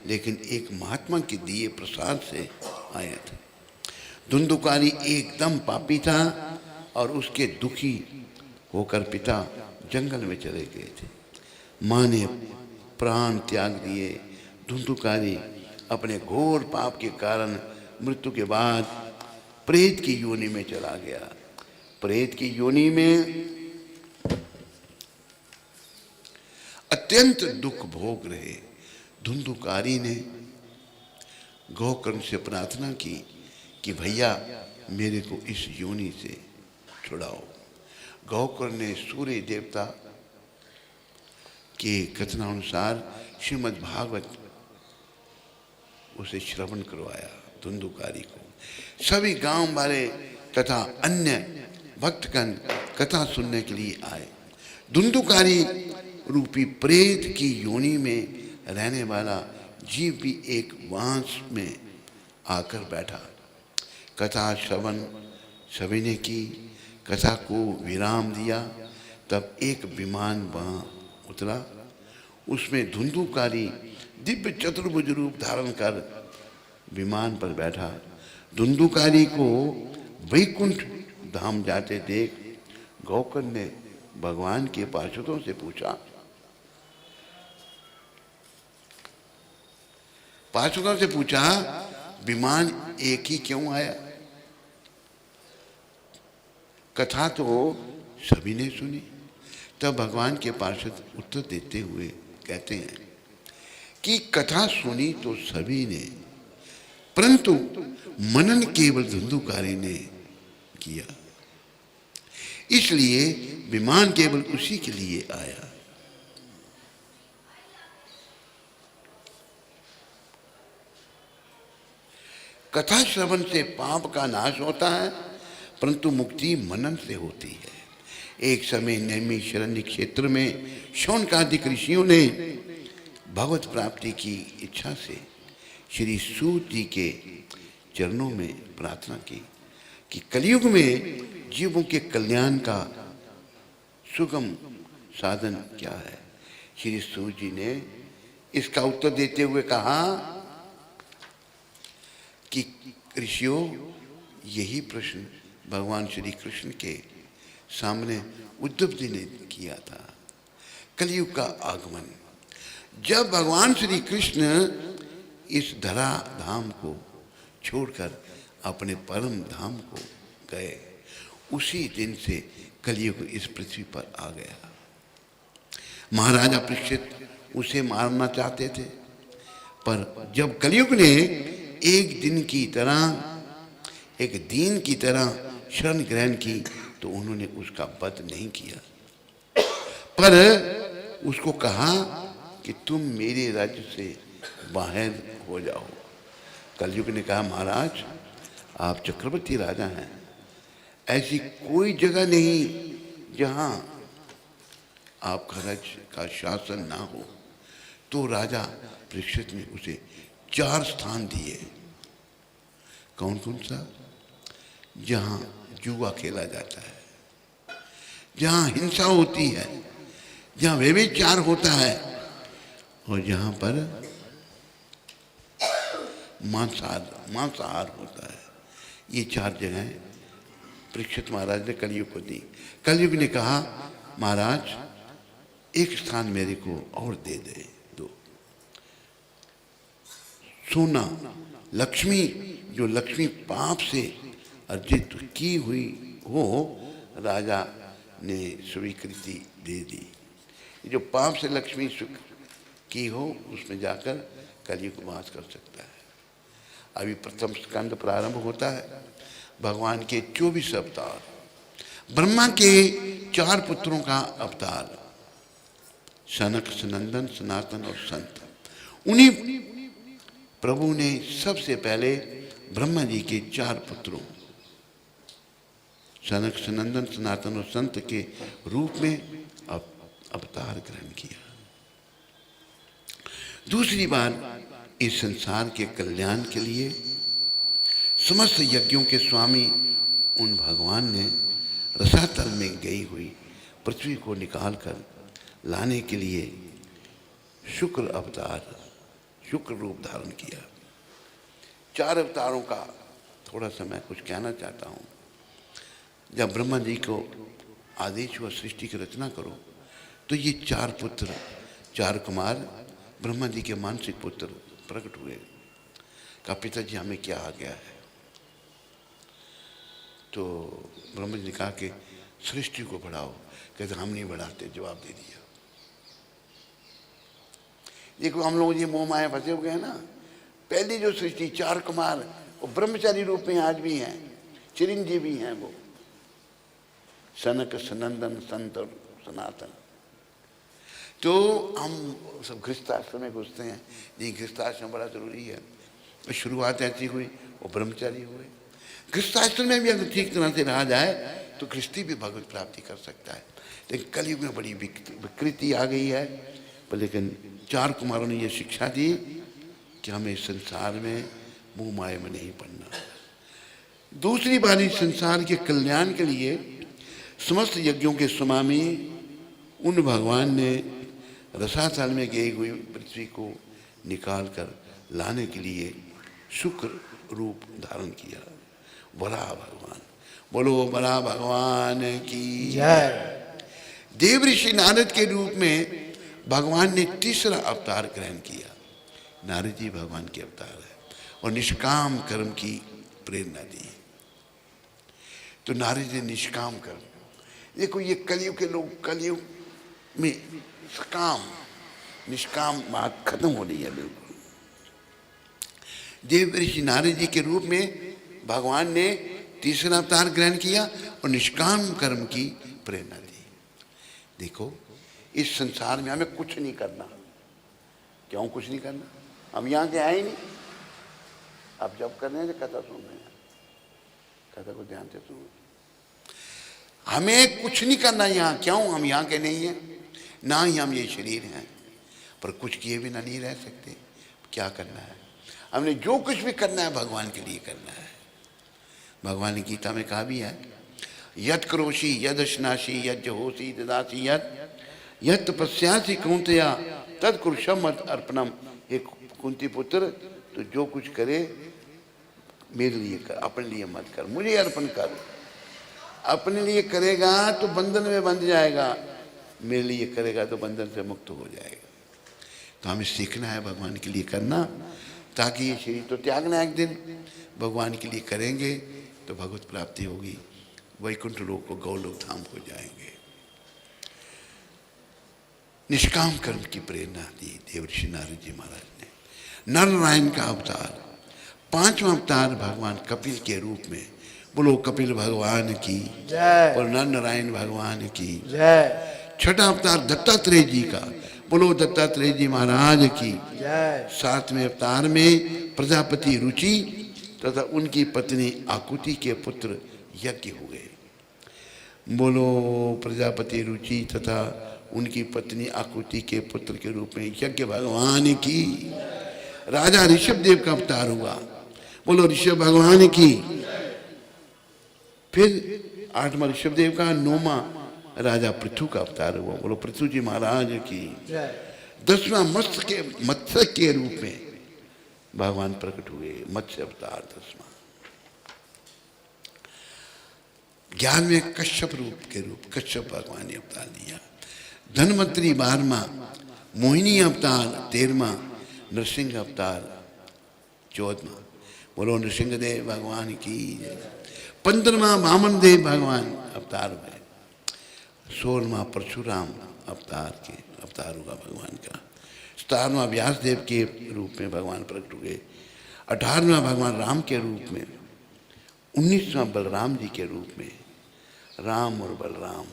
लेकिन एक महात्मा के दिए प्रसाद से आए थे। धुंधुकारी एकदम पापी था और उसके दुखी होकर पिता जंगल में चले गए थे। माँ ने प्राण त्याग दिए। धुंधुकारी अपने घोर पाप के कारण मृत्यु के बाद प्रेत की योनि में चला गया। प्रेत की योनि में अत्यंत दुख भोग रहे। धुंधुकारी ने गोकर्ण से प्रार्थना की कि भैया मेरे को इस योनि से छुड़ाओ। गोकर्ण ने सूर्य देवता के कथनानुसार श्रीमद् भागवत उसे श्रवण करवाया धुंधुकारी को। सभी गांव वाले तथा अन्य भक्तगण कथा सुनने के लिए आए। धुंधुकारी रूपी प्रेत की योनि में रहने वाला जीव भी एक बांस में आकर बैठा। कथा श्रवण सभी ने की। कथा को विराम दिया। तब एक विमान वहाँ उतरा। उसमें धुंधुकारी दिव्य चतुर्भुज रूप धारण कर विमान पर बैठा। धुंधुकारी को वैकुंठ धाम जाते देख गोकर्ण ने भगवान के पार्षदों से पूछा, विमान एक ही क्यों आया? कथा तो सभी ने सुनी। तब भगवान के पार्षद उत्तर देते हुए कहते हैं कि कथा सुनी तो सभी ने, परंतु मनन केवल धुंधुकारी ने किया, इसलिए विमान केवल उसी के लिए आया। कथा श्रवण से पाप का नाश होता है, परंतु मुक्ति मनन से होती है। एक समय नैमिषारण्य क्षेत्र में शौनकादिक ऋषियों ने भगवत प्राप्ति की इच्छा से श्री सूत जी के चरणों में प्रार्थना की कि कलयुग में जीवों के कल्याण का सुगम साधन क्या है। श्री सूत जी ने इसका उत्तर देते हुए कहा कि ऋषियों, यही प्रश्न भगवान श्री कृष्ण के सामने उद्धव जी ने किया था। कलयुग का आगमन, जब भगवान श्री कृष्ण इस धरा धाम को छोड़कर अपने परम धाम को गए, उसी दिन से कलयुग इस पृथ्वी पर आ गया। महाराजा परीक्षित उसे मारना चाहते थे, पर जब कलयुग ने एक दिन की तरह शरण ग्रहण की तो उन्होंने उसका वध नहीं किया, पर उसको कहा कि तुम मेरे राज्य से बाहर हो जाओ। कलयुग ने कहा, महाराज आप चक्रवर्ती राजा हैं, ऐसी कोई जगह नहीं जहां आपका राज्य का शासन ना हो। तो राजा परीक्षित ने उसे 4 स्थान दिए। कौन कौन सा? जहाँ जुआ खेला जाता है, जहाँ हिंसा होती है, जहाँ व्यभिचार होता है और जहाँ पर मांसाहार होता है। ये 4 जगहें परीक्षित महाराज ने कलयुग को दी। कलयुग ने कहा महाराज एक स्थान मेरे को और दे दो। सोना, लक्ष्मी, जो लक्ष्मी पाप से अर्जित की हुई हो, राजा ने स्वीकृति दे दी। जो पाप से लक्ष्मी की हो उसमें जाकर कलयुग वास कर सकता है। अभी प्रथम स्कंद प्रारंभ होता है। भगवान के 24 अवतार, ब्रह्मा के 4 पुत्रों का अवतार, सनक, सनंदन, सनातन और संत। उन्हीं प्रभु ने सबसे पहले ब्रह्मा जी के 4 पुत्रों सनक, सनंदन, सनातन और संत के रूप में अवतार ग्रहण किया। दूसरी बार इस संसार के कल्याण के लिए समस्त यज्ञों के स्वामी उन भगवान ने रसातल में गई हुई पृथ्वी को निकालकर लाने के लिए शुक्र अवतार, शुक्र रूप धारण किया। 4 अवतारों का थोड़ा सा मैं कुछ कहना चाहता हूँ। जब ब्रह्मा जी को आदेश हुआ सृष्टि की रचना करो, तो ये 4 पुत्र, 4 कुमार ब्रह्मा जी के मानसिक पुत्र प्रकट हुए। कहा पिताजी हमें क्या आ गया है? तो ब्रह्मा जी ने कहा कि सृष्टि को बढ़ाओ। कहते हम नहीं बढ़ाते, जवाब दे दिया। देखो हम लोग ये मोह माया फंसे हुए हैं ना। पहली जो सृष्टि 4 कुमार वो ब्रह्मचारी रूप में आज भी हैं, चिरंजीवी हैं वो, सनक, सनंदन, संत और सनातन। तो हम सब गृहस्थाश्रम में घुसते हैं। ये गृहस्थाश्रम बड़ा जरूरी है। तो शुरुआत ऐसी हुई, वो ब्रह्मचारी हुए। गृहस्थाश्रम में भी अगर ठीक तरह से रहा जाए तो गृहस्थी भी भगवत प्राप्ति कर सकता है। लेकिन कलयुग में बड़ी विकृति आ गई है। पर लेकिन 4 कुमारों ने ये शिक्षा दी कि हमें इस संसार में मुँह माया में नहीं पड़ना। दूसरी बार इस संसार के कल्याण के लिए समस्त यज्ञों के स्वामी उन भगवान ने रसातल में गई हुई पृथ्वी को निकाल कर लाने के लिए शुक्र रूप धारण किया। वराह भगवान, बोलो वराह भगवान की जय। देव ऋषि नारद के रूप में भगवान ने तीसरा अवतार ग्रहण किया। नारद जी भगवान के अवतार है और निष्काम कर्म की प्रेरणा दी। तो नारद जी निष्काम कर्म, देखो ये कलयुग के लोग, कलयुग में काम निष्काम बात खत्म हो रही है बिल्कुल। देव ऋषि नारद जी के रूप में भगवान ने तीसरा अवतार ग्रहण किया और निष्काम कर्म की प्रेरणा दी। देखो इस संसार में हमें कुछ नहीं करना। क्यों कुछ नहीं करना? हम यहाँ के आए नहीं। अब जब कर रहे हैं कथा सुन रहे हैं, कथा को ध्यान से सुनो। हमें कुछ नहीं करना यहाँ। क्यों? हम यहाँ के नहीं हैं, ना ही हम ये शरीर हैं। पर कुछ किए बिना नहीं रह सकते। क्या करना है? हमने जो कुछ भी करना है भगवान के लिए करना है। भगवान ने गीता में कहा भी है, यत् करोषि यदश्नासि यज्जहोषि ददासि यत् तपस्यासि कौन्तेय तत् कुरुषं मत अर्पणम। एक कुंती पुत्र, तो जो कुछ करे मेरे लिए कर, अपने लिए मत कर, मुझे अर्पण कर। अपने लिए करेगा तो बंधन में बंध जाएगा, मेरे लिए करेगा तो बंधन से मुक्त हो जाएगा। तो हमें सीखना है भगवान के लिए करना, ताकि ये शरीर तो त्यागना एक दिन। भगवान के लिए करेंगे तो भगवत प्राप्ति होगी, वैकुंठ लोक को गौलोक धाम हो जाएंगे। निष्काम कर्म की प्रेरणा दी देवर्षि नारद जी महाराज ने। नर नारायण का अवतार, 5वां अवतार भगवान कपिल के रूप में। बोलो कपिल भगवान की जय। और नर नारायण भगवान की जय। 6ठा अवतार दत्तात्रेय जी का। बोलो दत्तात्रेय जी महाराज की जय। 7वें अवतार में प्रजापति रुचि तथा उनकी पत्नी आकुति के पुत्र यज्ञ हुए। बोलो प्रजापति रुचि तथा उनकी पत्नी आकुति के पुत्र के रूप में यज्ञ भगवान की। राजा ऋषभ देव का अवतार हुआ। बोलो ऋषभ भगवान की। फिर 8वां ऋषभदेव का, 9वां राजा पृथु का अवतार हुआ। बोलो पृथु जी महाराज की। जय। 10वां मत्स्य के रूप में भगवान प्रकट हुए, मत्स्य अवतार 10वां। 11वें कश्यप रूप के रूप, कश्यप भगवान ने अवतार लिया। धनवंतरी 12वां, मोहिनी अवतार 13वां, नरसिंह अवतार 14वां। बोलो नृसिंहदेव भगवान की। 15वां वामन देव भगवान अवतार हुए। 16वां परशुराम अवतार हुआ भगवान का। 17वां व्यास देव के रूप में भगवान प्रकट हुए। 18वां भगवान राम के रूप में। 19वां बलराम जी के रूप में, राम और बलराम।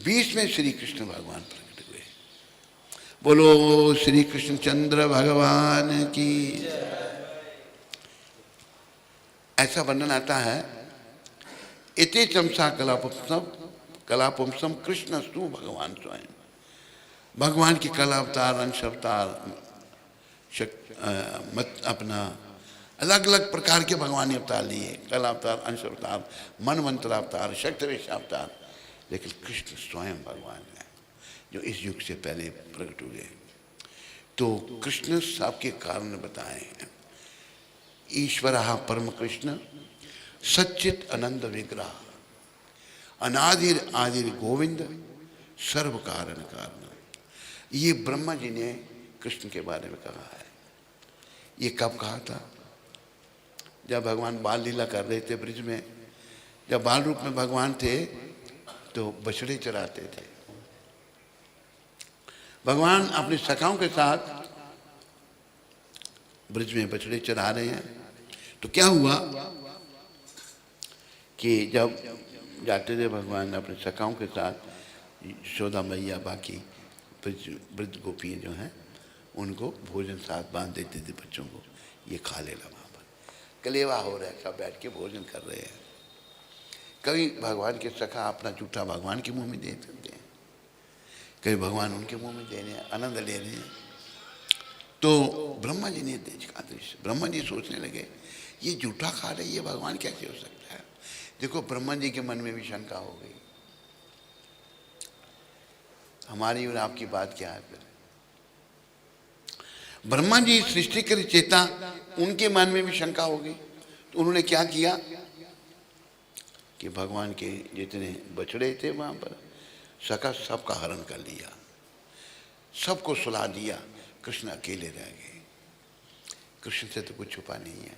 20वें श्री कृष्ण भगवान प्रकट हुए। बोलो श्री कृष्ण चंद्र भगवान की। ऐसा वर्णन आता है, इति चमसा कलापुंसम कृष्णस्तु भगवान स्वयं। भगवान की कला अवतार, अंश अवतार, अपना अलग अलग प्रकार के भगवान ने अवतार लिए। कला अवतार, अंश अवतार, मनवंतर अवतार, शक्तिवेश अवतार, लेकिन कृष्ण स्वयं भगवान है जो इस युग से पहले प्रकट हुए। तो कृष्ण सबके कारण बताए हैं। ईश्वर परम कृष्ण सच्चित आनंद विग्रह, अनादिर आदिर गोविंद, सर्व कारण कारण। ये ब्रह्मा जी ने कृष्ण के बारे में कहा है। ये कब कहा था? जब भगवान बाल लीला कर रहे थे ब्रिज में। जब बाल रूप में भगवान थे तो बछड़े चराते थे। भगवान अपने सखाओं के साथ ब्रिज में बछड़े चरा रहे हैं। तो क्या हुआ कि जब जाते थे भगवान अपने सखाओं के साथ, यशोदा मैया बाकी वृद्ध गोपियाँ जो हैं उनको भोजन साथ बांध देते थे बच्चों को, ये खा लेना। वहाँ पर कलेवा हो रहा है, सब बैठ के भोजन कर रहे हैं। कभी भगवान के सखा अपना जूठा भगवान के मुंह में दे देते हैं, कभी भगवान उनके मुंह में दे रहे हैं, आनंद ले रहे हैं। तो ब्रह्मा जी ने देखा दृश्य। ब्रह्मा जी सोचने लगे ये जूठा खा रहे, ये भगवान कैसे हो सकता है। देखो ब्रह्मा जी के मन में भी शंका हो गई। हमारी और आपकी बात क्या है फिर? ब्रह्मा जी सृष्टि कर चेता, उनके मन में भी शंका हो गई। तो उन्होंने क्या किया कि भगवान के जितने बछड़े थे वहां पर सका सबका हरण कर लिया, सबको सुला दिया। कृष्ण अकेले रह गए। कृष्ण से तो कुछ छुपा नहीं है।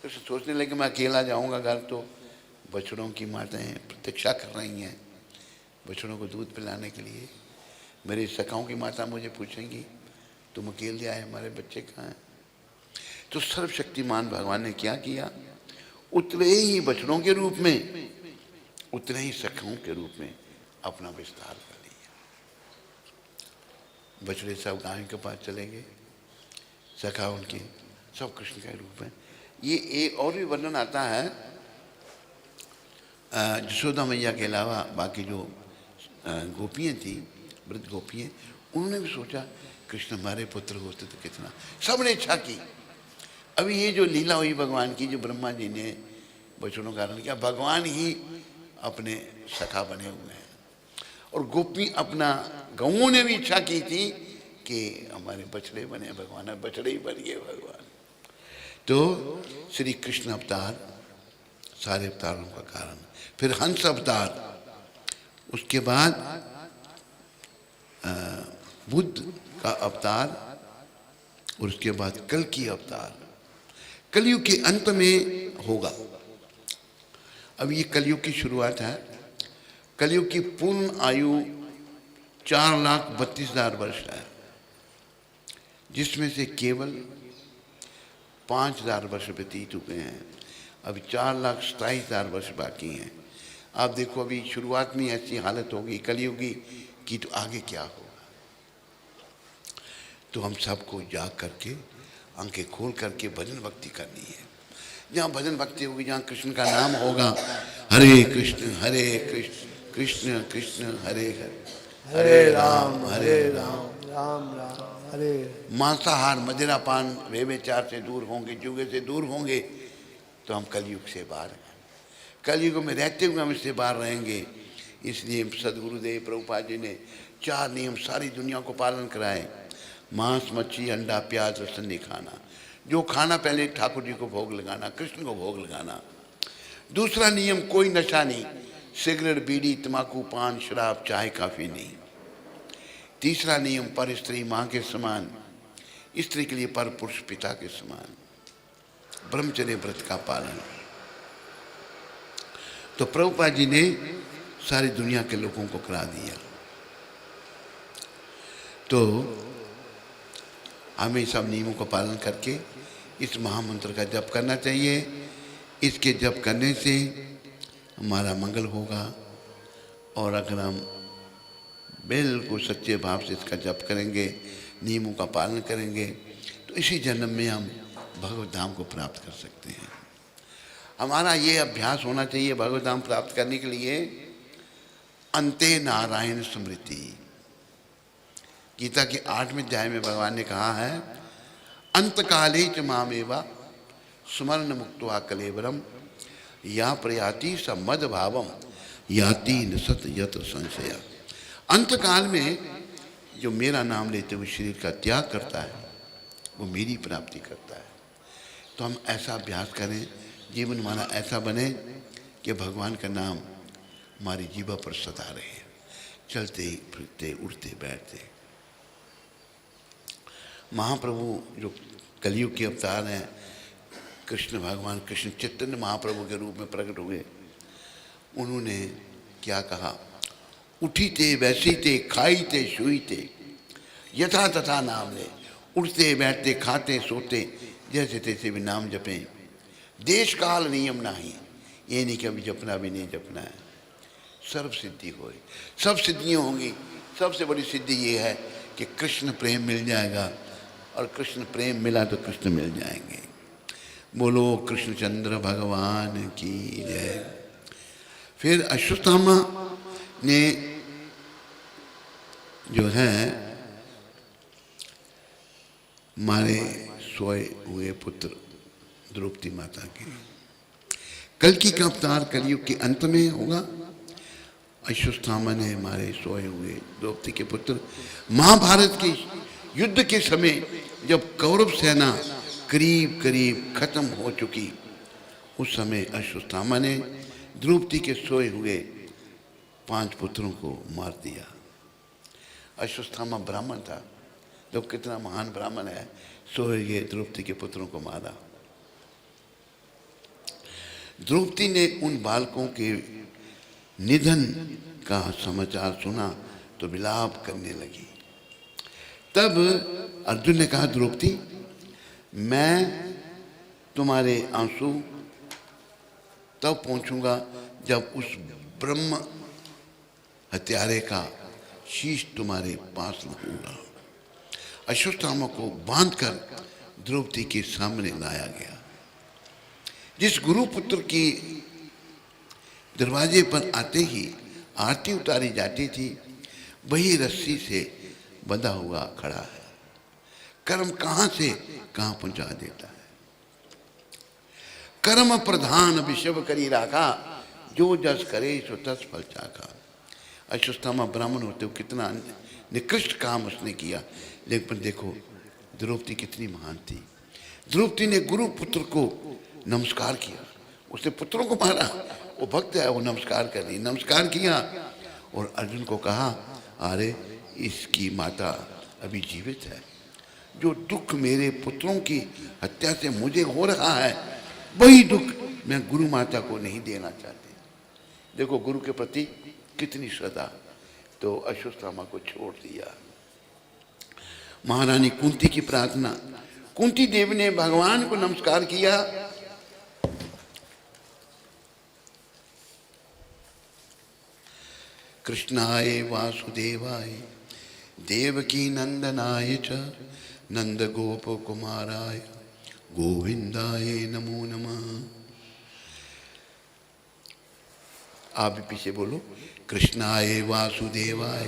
कृष्ण सोचने लगे मैं अकेला जाऊंगा घर तो बछड़ों की माताएं प्रतीक्षा कर रही हैं बछड़ों को दूध पिलाने के लिए। मेरी सखाओं की माता मुझे पूछेंगी तुम अकेले आए, हमारे बच्चे कहाँ हैं। तो सर्वशक्तिमान भगवान ने क्या किया, उतने ही बछड़ों के रूप में, उतने ही सखाओं के रूप में अपना विस्तार कर लिया। बछड़े सब गाय के पास चले गए, सखा उनके सब कृष्ण के रूप में। ये एक और भी वर्णन आता है, यशोदा मैया के अलावा बाकी जो गोपियाँ थी, वृद्ध गोपियाँ, उन्होंने भी सोचा कृष्ण हमारे पुत्र होते तो कितना, सबने इच्छा की। अभी ये जो लीला हुई भगवान की, जो ब्रह्मा जी ने बछड़ों का हरण किया, भगवान ही अपने सखा बने हुए हैं। और गोपी अपना गौओं ने भी इच्छा की थी कि हमारे बछड़े बने भगवान, बछड़े ही बन गए भगवान। तो श्री कृष्ण अवतार सारे अवतारों का कारण। फिर हंस अवतार, उसके बाद बुद्ध का अवतार, और उसके बाद कल की अवतार। कलयुग के अंत में होगा। अब ये कलयुग की शुरुआत है। कलयुग की पूर्ण आयु 4,32,000 वर्ष है, जिसमें से केवल 5,000 वर्ष व्यतीत हुए हैं। अभी 4,27,000 वर्ष बाकी हैं। आप देखो अभी शुरुआत में ऐसी हालत होगी कलयुगी की, तो आगे क्या होगा। तो हम सबको जाग करके आंखें खोल करके भजन भक्ति करनी है। जहाँ भजन भक्ति होगी, जहाँ कृष्ण का नाम होगा, हरे कृष्ण कृष्ण कृष्ण हरे हरे, हरे राम राम राम हरे। मांसाहार मदिरापान व्यभिचार से दूर होंगे, जुए से दूर होंगे, तो हम कलयुग से बाहर हैं। कलयुग में रहते हुए हम इससे बाहर रहेंगे। इसलिए सदगुरुदेव प्रभुपाद जी ने 4 नियम सारी दुनिया को पालन कराए। मांस, मच्छी, अंडा, प्याज, लहसुन नहीं खाना। जो खाना पहले ठाकुर जी को भोग लगाना, कृष्ण को भोग लगाना। दूसरा नियम, कोई नशा नहीं, सिगरेट, बीड़ी, तंबाकू, पान, शराब, चाय, काफी नहीं। तीसरा नियम, पर स्त्री माँ के समान, स्त्री के लिए पर पुरुष पिता के समान। ब्रह्मचर्य व्रत का पालन। तो प्रभुपाद जी ने सारी दुनिया के लोगों को करा दिया। तो हमें सब नियमों का पालन करके इस महामंत्र का जप करना चाहिए। इसके जप करने से हमारा मंगल होगा। और अगर हम बिल्कुल सच्चे भाव से इसका जप करेंगे, नियमों का पालन करेंगे, तो इसी जन्म में हम भगवत धाम को प्राप्त कर सकते हैं। हमारा ये अभ्यास होना चाहिए भगवत धाम प्राप्त करने के लिए। अंते नारायण स्मृति, गीता के 8वें अध्याय में भगवान ने कहा है, अंतकाले च मामेवा स्मरण मुक्त्वा कलेवरम या प्रयाति स मद भावम याति निसत यत संशया। अंतकाल में जो मेरा नाम लेते हुए शरीर का त्याग करता है वो मेरी प्राप्ति करता है। तो हम ऐसा अभ्यास करें, जीवन हमारा ऐसा बने कि भगवान का नाम हमारी जीवा पर सदा रहे, चलते फिरते उठते बैठते। महाप्रभु जो कलयुग के अवतार हैं, कृष्ण भगवान कृष्ण चैतन्य महाप्रभु के रूप में प्रकट हुए। उन्होंने क्या कहा, उठी ते वैसी ते खाई ते शुई ते यथा तथा नाम ले। उठते बैठते खाते सोते जैसे तैसे भी नाम जपें। देश काल नियम नहीं, ये नहीं कि अभी जपना भी नहीं जपना है। सर्व सिद्धि होए, सब सिद्धियाँ होंगी। सबसे बड़ी सिद्धि ये है कि कृष्ण प्रेम मिल जाएगा, और कृष्ण प्रेम मिला तो कृष्ण मिल जाएंगे। बोलो कृष्णचंद्र भगवान की जय। फिर अश्वत्थामा ने जो है मारे सोए हुए पुत्र द्रौपदी माता के, कल्कि का अवतार कलयुग के अंत में होगा। अश्वत्थामा ने मारे सोए हुए द्रौपदी के पुत्र। महाभारत के युद्ध के समय जब कौरव सेना करीब करीब खत्म हो चुकी, उस समय अश्वत्थामा ने द्रौपदी के सोए हुए 5 पुत्रों को मार दिया। अश्वत्थामा ब्राह्मण था, तो कितना महान ब्राह्मण है, सोए हुए द्रौपदी के पुत्रों को मारा। द्रौपदी ने उन बालकों के निधन का समाचार सुना तो विलाप करने लगी। तब अर्जुन ने कहा, द्रौपदी मैं तुम्हारे आंसू तब पहुंचूंगा जब उस ब्रह्म हत्यारे का शीश तुम्हारे पास लगूंगा। अश्वत्थामा को बांधकर द्रौपदी के सामने लाया गया। जिस गुरुपुत्र की दरवाजे पर आते ही आरती उतारी जाती थी, वही रस्सी से बंधा हुआ खड़ा है। कर्म कहां से कहां पहुंचा देता है। कर्म प्रधान विषव करी राखा, जो जस करे सो तस फल चाखा। अश्वत्थामा ब्राह्मण होते हुए कितना निकृष्ट काम उसने किया, लेकिन देखो द्रौपदी कितनी महान थी। द्रौपदी ने गुरु पुत्र को नमस्कार किया। उसने पुत्रों को मारा, वो भक्त है, वो नमस्कार कर रही, नमस्कार किया और अर्जुन को कहा, अरे इसकी माता अभी जीवित है। जो दुख मेरे पुत्रों की हत्या से मुझे हो रहा है, वही दुख मैं गुरु माता को नहीं देना चाहती। देखो गुरु के प्रति कितनी श्रद्धा। तो अश्वत्थामा को छोड़ दिया। महारानी कुंती की प्रार्थना, कुंती देवी ने भगवान को नमस्कार किया। कृष्णाय वासुदेवाय देवकी नंदनाय च नंद गोप कुमाराय गोविंदाय नमो नमः। आप भी पीछे बोलो, कृष्णाय वासुदेवाय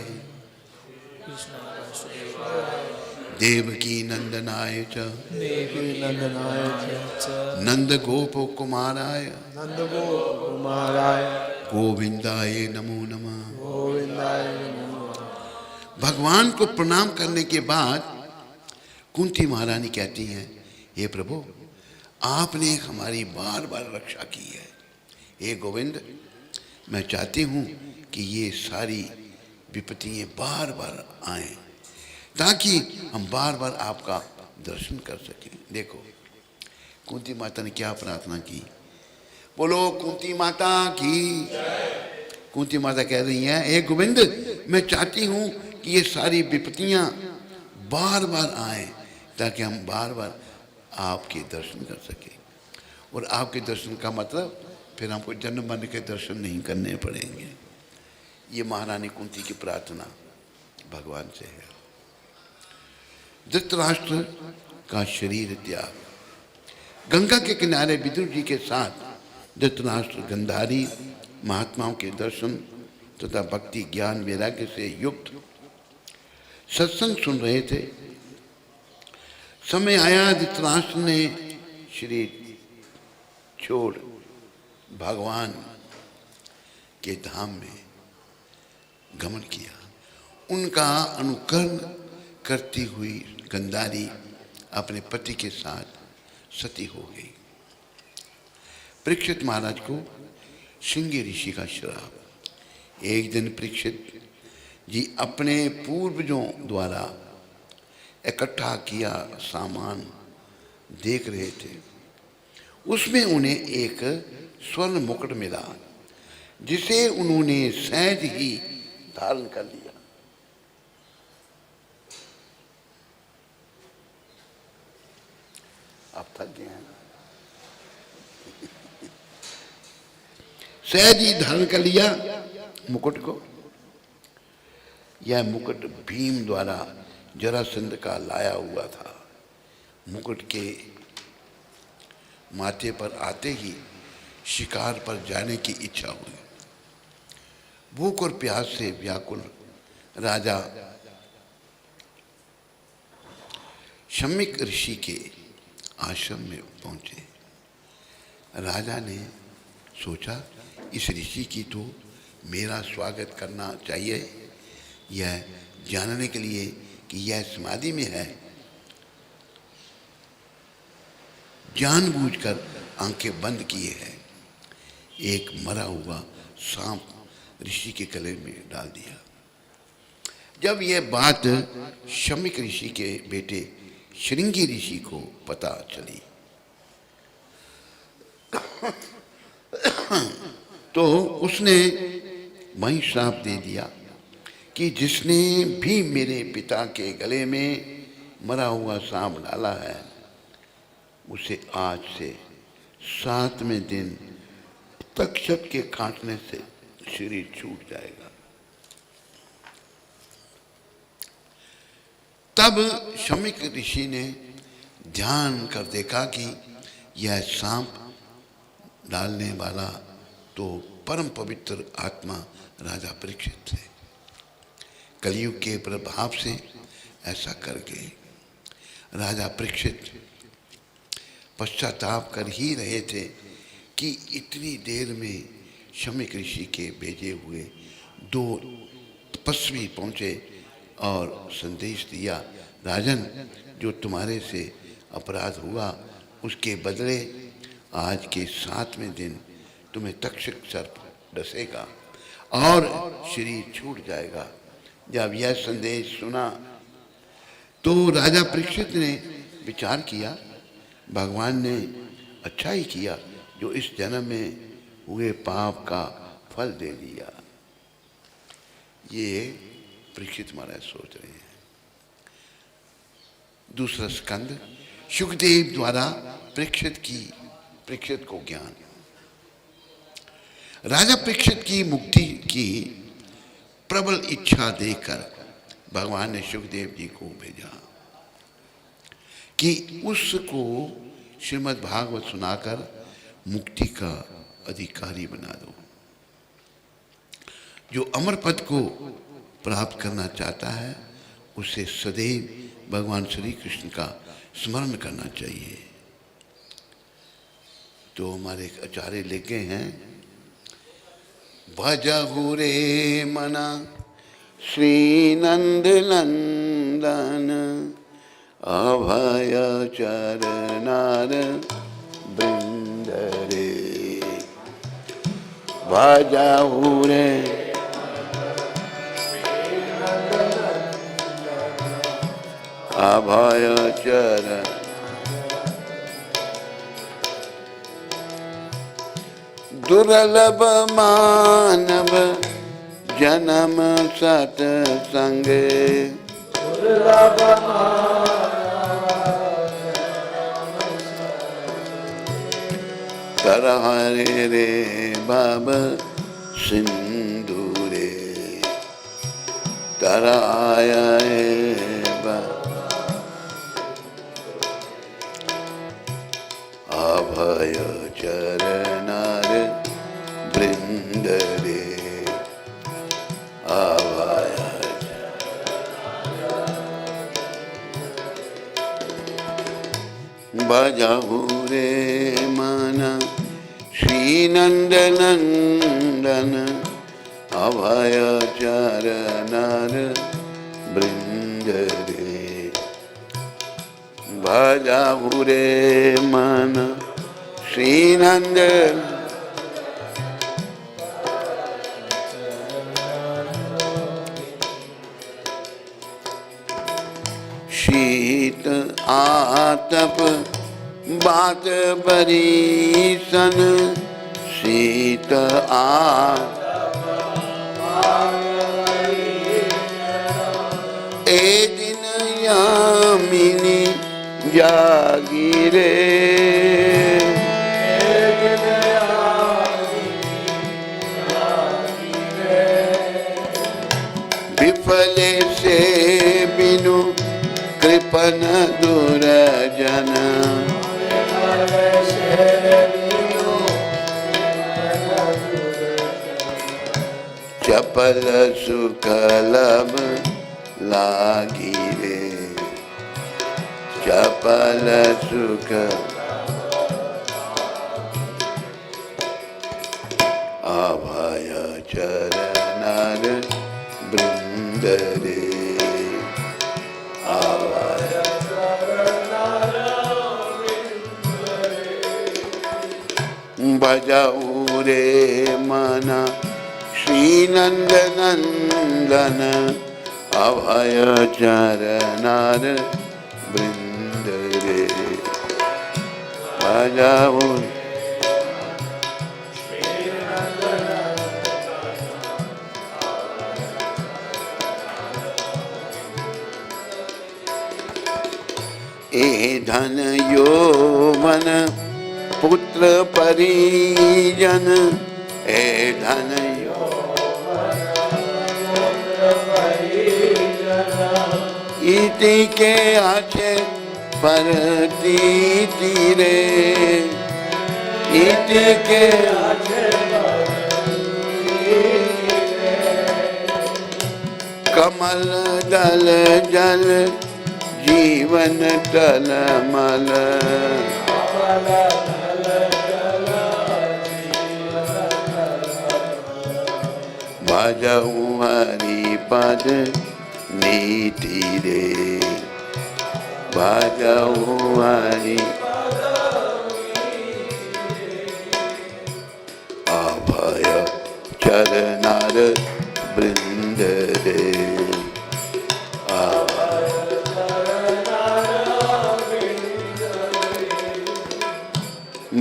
देवकी नंदनाय च देवी नंदनाय च नंद गोप कुमाराय नंदगोकुमाराय गोविंदाय नमो नमः। गोविंदाय नमो नमः। भगवान को प्रणाम करने के बाद कुंती महारानी कहती हैं, हे प्रभु, आपने हमारी बार बार रक्षा की है। हे गोविंद, मैं चाहती हूँ कि ये सारी विपत्तियाँ बार बार आएं, ताकि हम बार बार आपका दर्शन कर सकें। देखो कुंती माता ने क्या प्रार्थना की। बोलो कुंती माता की। कुंती माता कह रही हैं, हे गोविंद, मैं चाहती हूँ कि ये सारी विपत्तियाँ बार बार आएं, ताकि हम बार बार आपके दर्शन कर सकें। और आपके दर्शन का मतलब फिर हमको जन्म मरण के दर्शन नहीं करने पड़ेंगे। ये महारानी कुंती की प्रार्थना भगवान से है। धृतराष्ट्र का शरीर त्याग। गंगा के किनारे विदुर जी के साथ धृतराष्ट्र गंधारी महात्माओं के दर्शन तथा भक्ति ज्ञान वैराग्य से युक्त सत्संग सुन रहे थे। समय आया, धृतराष्ट्र ने शरीर छोड़ भगवान के धाम में गमन किया। उनका अनुकरण करती हुई गंधारी अपने पति के साथ सती हो गई। परीक्षित महाराज को श्रृंगी ऋषि का श्राप। एक दिन परीक्षित जी अपने पूर्वजों द्वारा इकट्ठा किया सामान देख रहे थे। उसमें उन्हें एक स्वर्ण मुकुट मिला, जिसे उन्होंने सहज ही धारण कर लिया। आप थक गए हैं। सहज ही धारण कर लिया मुकुट को। यह मुकुट भीम द्वारा जरासंध का लाया हुआ था। मुकुट के माथे पर आते ही शिकार पर जाने की इच्छा हुई। भूख और प्यास से व्याकुल राजा शमिक ऋषि के आश्रम में पहुंचे। राजा ने सोचा, इस ऋषि की तो मेरा स्वागत करना चाहिए, यह जानने के लिए कि यह समाधि में है। जानबूझकर आंखें बंद किए हैं, एक मरा हुआ सांप ऋषि के गले में डाल दिया। जब यह बात शमिक ऋषि के बेटे श्रृंगी ऋषि को पता चली तो उसने वही श्राप दे दिया कि जिसने भी मेरे पिता के गले में मरा हुआ सांप डाला है, उसे आज से 7वें दिन तक्षक के काटने से शरीर छूट जाएगा। तब शमिक ऋषि ने ध्यान कर देखा कि यह सांप डालने वाला तो परम पवित्र आत्मा राजा परीक्षित थे। कलयुग के प्रभाव से ऐसा कर गए। राजा परीक्षित पश्चाताप कर ही रहे थे कि इतनी देर में शमिक ऋषि के भेजे हुए 2 तपस्वी पहुंचे और संदेश दिया, राजन, जो तुम्हारे से अपराध हुआ उसके बदले आज के 7वें दिन तुम्हें तक्षक सर्प डसेगा और शरीर छूट जाएगा। जब यह संदेश सुना तो राजा परीक्षित ने विचार किया, भगवान ने अच्छा ही किया जो इस जन्म में हुए पाप का फल दे दिया। ये परीक्षित महाराज सोच रहे हैं। दूसरा स्कंद, शुकदेव द्वारा परीक्षित को ज्ञान। राजा परीक्षित की मुक्ति की प्रबल इच्छा देखकर भगवान ने शुकदेव जी को भेजा कि उसको श्रीमद् भागवत सुनाकर मुक्ति का अधिकारी बना दो। जो अमर पद को प्राप्त करना चाहता है, उसे सदैव भगवान श्री कृष्ण का स्मरण करना चाहिए। तो हमारे एक आचार्य लिखे हैं, भजहु रे मना श्री नंद नंदन अभय चरनार वृंद रे। भजहु रे अभय चरण दुर्लभ मानव जन्म सत्संगे। तरहरे रे भव सिंधु रे तराय अभय चरनार वृंद रे। अभय भजहु रे मन श्री नंद नंदन अभय चरनार वृंद रे। भजहु रे मन श्री नंद शीत आतप बात बरीसन शीत ए दिन यामिनी जागी रे। विफले से बिनु कृपन दुरजन चपल सुकलब लागी रे। चपल सुख अभय चरनार वृंद रे। भजहु रे मना श्री नंद नंदन अभय चरनार वृंद रे। भजहु ए धन यौवन पुत्र परिजन। ए धन इति के आछे परतीति रे। इति के कमल दल जल जीवन टलमल। भजहु हरि पद नीति रे। भजहु हरि अभय चरनार वृंद रे।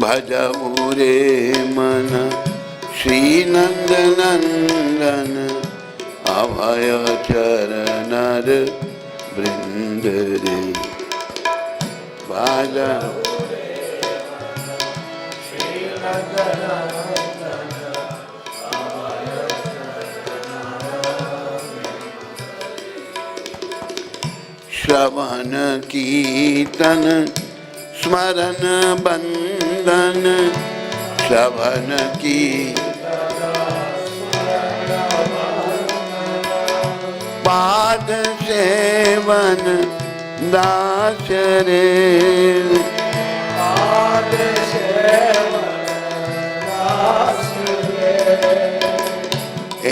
भजहु रे मन श्री नंद नंदन अभय चरनार वृंद रे। भजहु श्रवण कीर्तन स्मरण बंदन। श्रवण की पाद सेवन दास रे। पाद सेवन दास रे। ए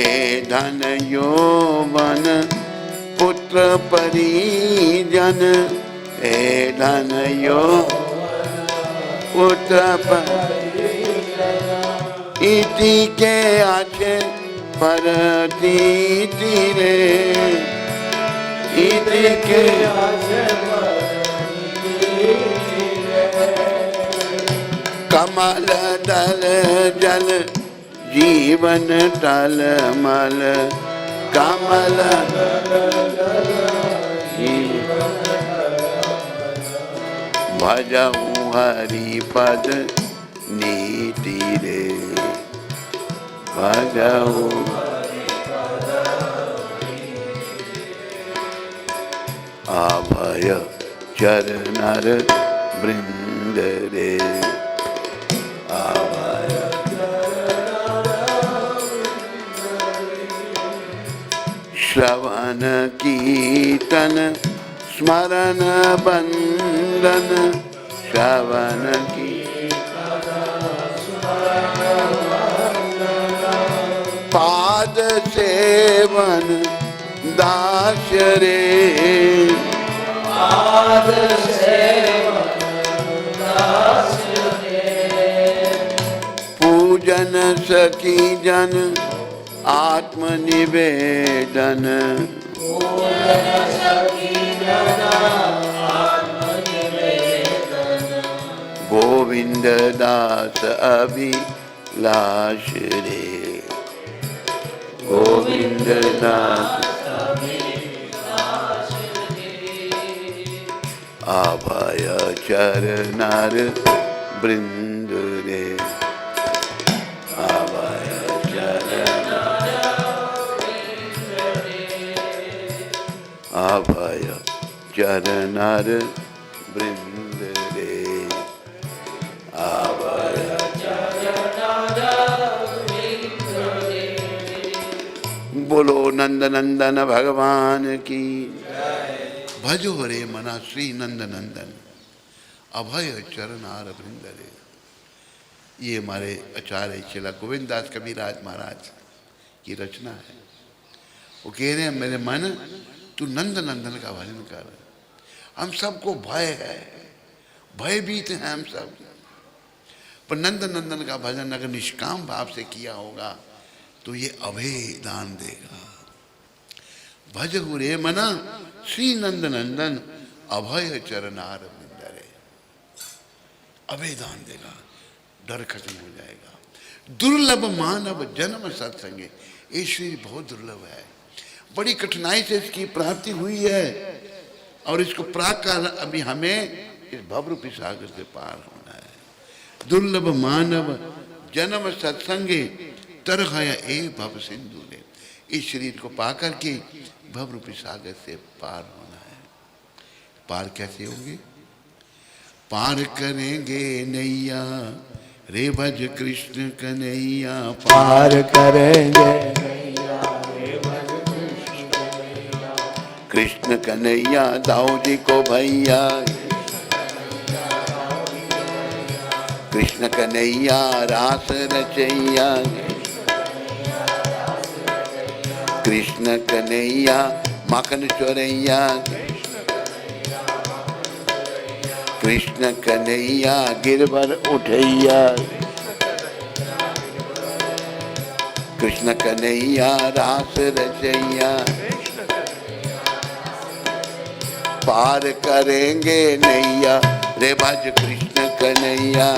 धन यौवन पुत्र परिजन, ए धन यौवन पुत्र परिजन, इति के आचे परती रे, इति के आचे परती रे। कमल दल जल जीवन टल मल, कमल भजहु हरि पद नीति रे, भजहु अभय चरणर वृंद रे, अभय श्रवण कीर्तन स्मरण बंदन, श्रवण कीर्तन पाद सेवन दास रे, पाद सेवन दास रे। पूजन सखी जन आत्मनिवेदन, पूजन सखी जन आत्मनिवेदन, गोविंद दास अभिलाष रे, गोविंद दास अभिलाष रे। अभय चरणर वृंद रे, अभय चरणर वृंद रे, अभय चरणर वृंद रे, अभय बोलो नंद नंदन भगवान की। भजो रे मना श्री नंद नंदन, अभय चरणार वृंद रे। ये हमारे आचार्य शिला गोविंद दास कबीरदास महाराज की रचना है। वो कह रहे हैं मेरे मन तू नंद नंदन का भजन कर। हम सबको भय है, भयभीत हैं हम सब, पर नंद नंदन का भजन अगर निष्काम भाव से किया होगा तो ये अभय दान देगा। भजहु रे मना श्री नंद नंदन, अभय चरणार वृंद रे, अभय दान देगा, डर खत्म हो जाएगा। दुर्लभ मानव जन्म सत्संगे, ये श्री बहुत दुर्लभ है, बड़ी कठिनाई से इसकी प्राप्ति हुई है और इसको प्राप्त कर अभी हमें इस भवरूपी सागर से पार होना है। दुर्लभ मानव जन्म सत्संगे तरहया ए भव सिंधु ने, इस शरीर को पा करके भवरूपी सागर से पार होना है। पार कैसे होंगे? पार करेंगे नैया रे भज कृष्ण कन्हैया, पार करेंगे नैया रे भज कृष्ण कन्हैया। कृष्ण कन्हैया दाऊ जी को भैया, कृष्ण कन्हैया रास रचैया, कृष्ण कन्हैया माखन चोरैया, कृष्ण कन्हैया गिरवर उठैया, कृष्ण कन्हैया रास रचैया। पार करेंगे नैया रे भज कृष्ण कन्हैया,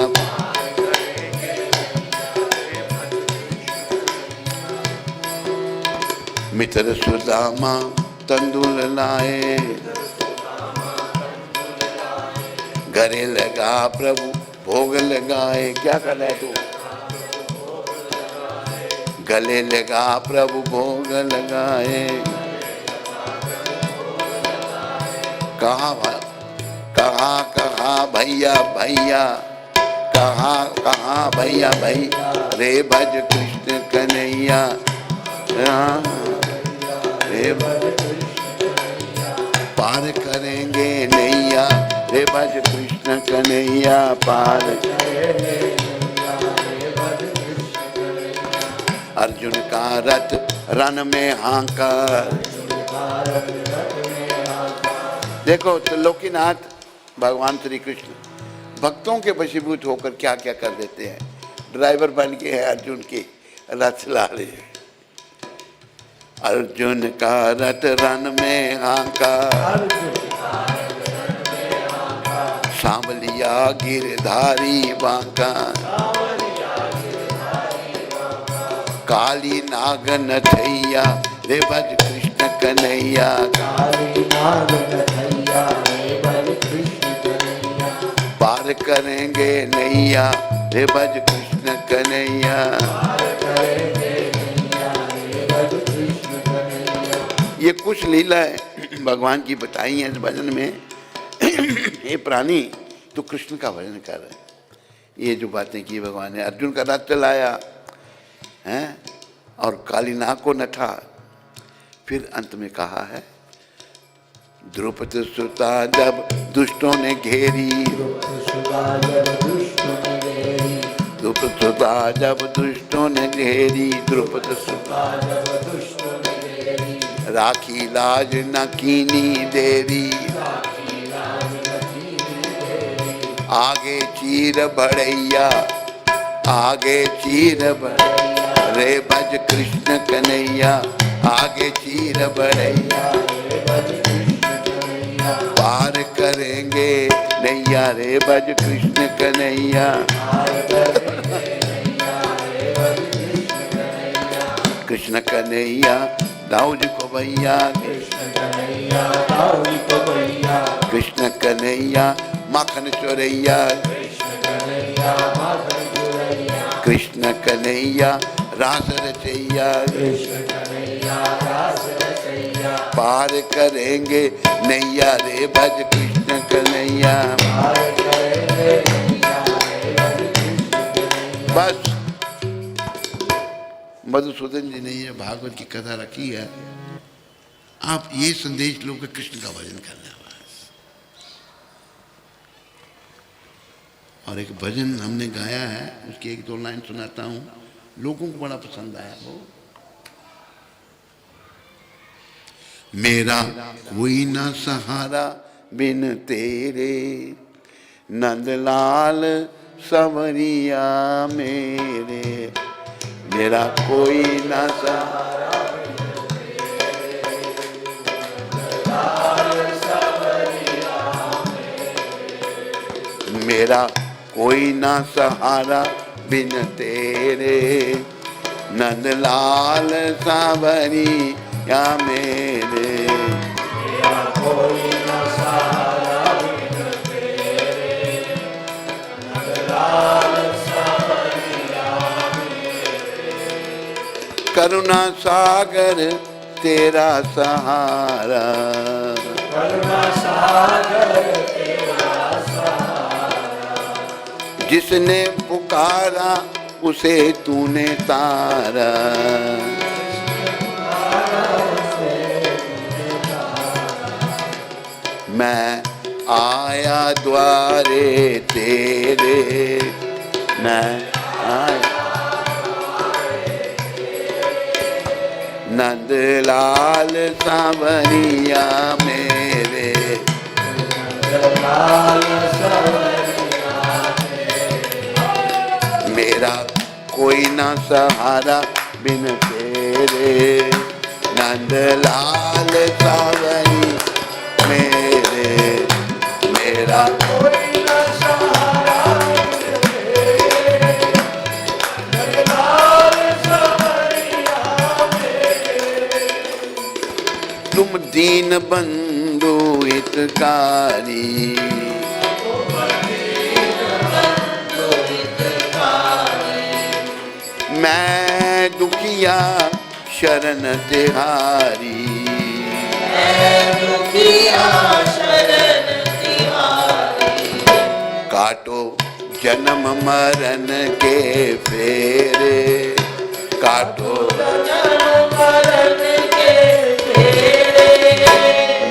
मित्र सुदामा तंदुल लाए, गले लगा प्रभु भोग लगाए। क्या कर रहा है तू? गले लगा प्रभु भोग लगाए। कहाँ कहाँ कहाँ भैया भैया, कहाँ कहाँ भैया भैया रे भज कृष्ण कन्हैया, रे भज पार करेंगे नैया रे भज कृष्ण कन्हैया पार। अर्जुन का रथ रन में हांका। देखो त्रिलोकीनाथ भगवान श्री कृष्ण भक्तों के वशीभूत होकर क्या क्या कर देते हैं। ड्राइवर बन के है अर्जुन के रथ चला रहे हैं। अर्जुन का रथ रन में हांका, सांवलिया गिरधारी बांका, काली नागन थैया रे भज कृष्ण कन्हैया। काली नागन थैया रे भज कृष्ण कन्हैया। पार करेंगे नैया रे भज कृष्ण कन्हैया। ये कुछ लीला है भगवान की बताई है इस भजन में। ये प्राणी तो कृष्ण का भजन कर रहे हैं। ये जो बातें की भगवान ने, अर्जुन का रथ चलाया है और काली नाग को नठा। फिर अंत में कहा है द्रौपदी सुता जब दुष्टों ने घेरी, द्रौपदी सुता जब दुष्टों ने घेरी, द्रौपदी सुता जब दुष्टों ने घेरी, राखी लाज न कीनी देरी, आगे चीर बढ़ैया, आगे चीर बढ़ैया रे भज कृष्ण कन्हैया, आगे चीर बढ़ैया रे भज कृष्ण कन्हैया। पार करेंगे नैया रे भज कृष्ण कन्हैया। कृष्ण कन्हैया दाऊद को भैया, कृष्ण कन्हैया दाऊद को भैया, कृष्ण कन्हैया माखन चोरैया, कृष्ण कन्हैया माखन चोरैया, कृष्ण कन्हैया रास रचैया, कृष्ण कन्हैया रास रचैया। पार करेंगे नैया रे भज कृष्ण कन्हैया। पार करेंगे नैया रे भज कृष्ण कन्हैया। बस मधुसूदन जी ने ये भागवत की कथा रखी है। आप ये संदेश लो कि कृष्ण का भजन करना है बस। और एक भजन हमने गाया है, उसकी एक दो लाइन सुनाता हूँ, लोगों को बड़ा पसंद आया वो। मेरा कोई ना सहारा बिन तेरे, नंदलाल संवरिया मेरे, मेरा कोई ना सहारा, मेरा कोई ना सहारा बिन तेरे, नंदलाल सांवरिया मेरे, मेरा कोई ना सहारा बिन तेरे, नंदलाल करुणा सागर तेरा सहारा, करुणा सागर तेरा सहारा, जिसने पुकारा उसे तूने तारा, मैं आया द्वारे तेरे, मैं आया नंदलाल सांवरिया मेरे, नंदलाल सांवरिया मेरे, मेरा कोई ना सहारा बिन तेरे, नंदलाल सांवरिया मेरे, मेरा कोई ना सहारा बिन तेरे, नंदलाल सांवरिया मेरे, तुम दीन बंधु हितकारी, मैं दुखिया शरण तिहारी, मैं दुखिया शरण तिहारी, काटो जन्म मरण के फेरे, काटो जन्म मरण के फेरे,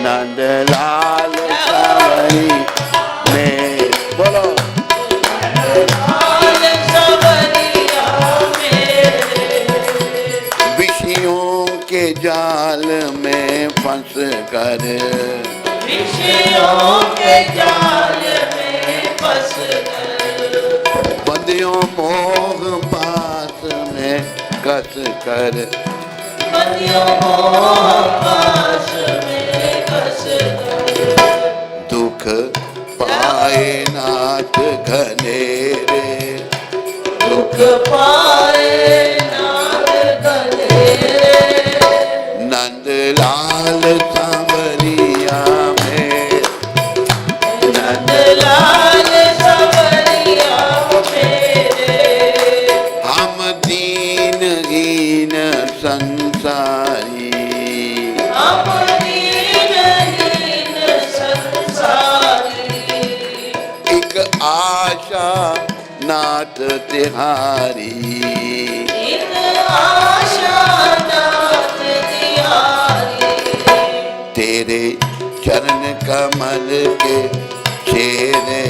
नंदलाल सावरी में बोलो विषयों के जाल में फंस कर विषयों के जाल में फंस कर बंदियों मोह पास में कस कर बंदियों मोह पास में कस कर दुख पाए नाथ घनेरे दुख पाए नाथ घनेरे नंदलाल सांवरिया में नंदलाल सांवरिया मेरे हम दीनहीन संसारी हम दीनहीन संसारी एक आशा नाथ तिहारी एक आशा नाथ तिहारी तेरे चरण कमल के चेहरे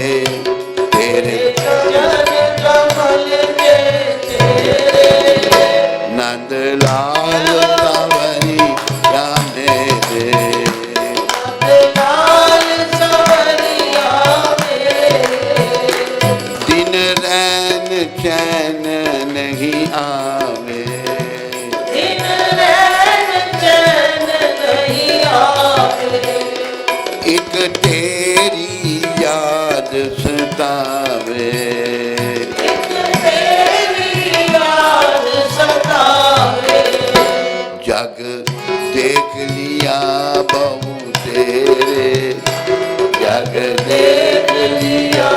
तेरे चरण कमल के तेरे नंदलाल सांवरिया मेरे नंदलाल सांवरिया मेरे दिन रैन चैन नहीं आवे दिन रैन चैन नहीं आवे एक तेरी याद सतावे एक तेरी याद सतावे जग देख लिया बहु तेरे जग देख लिया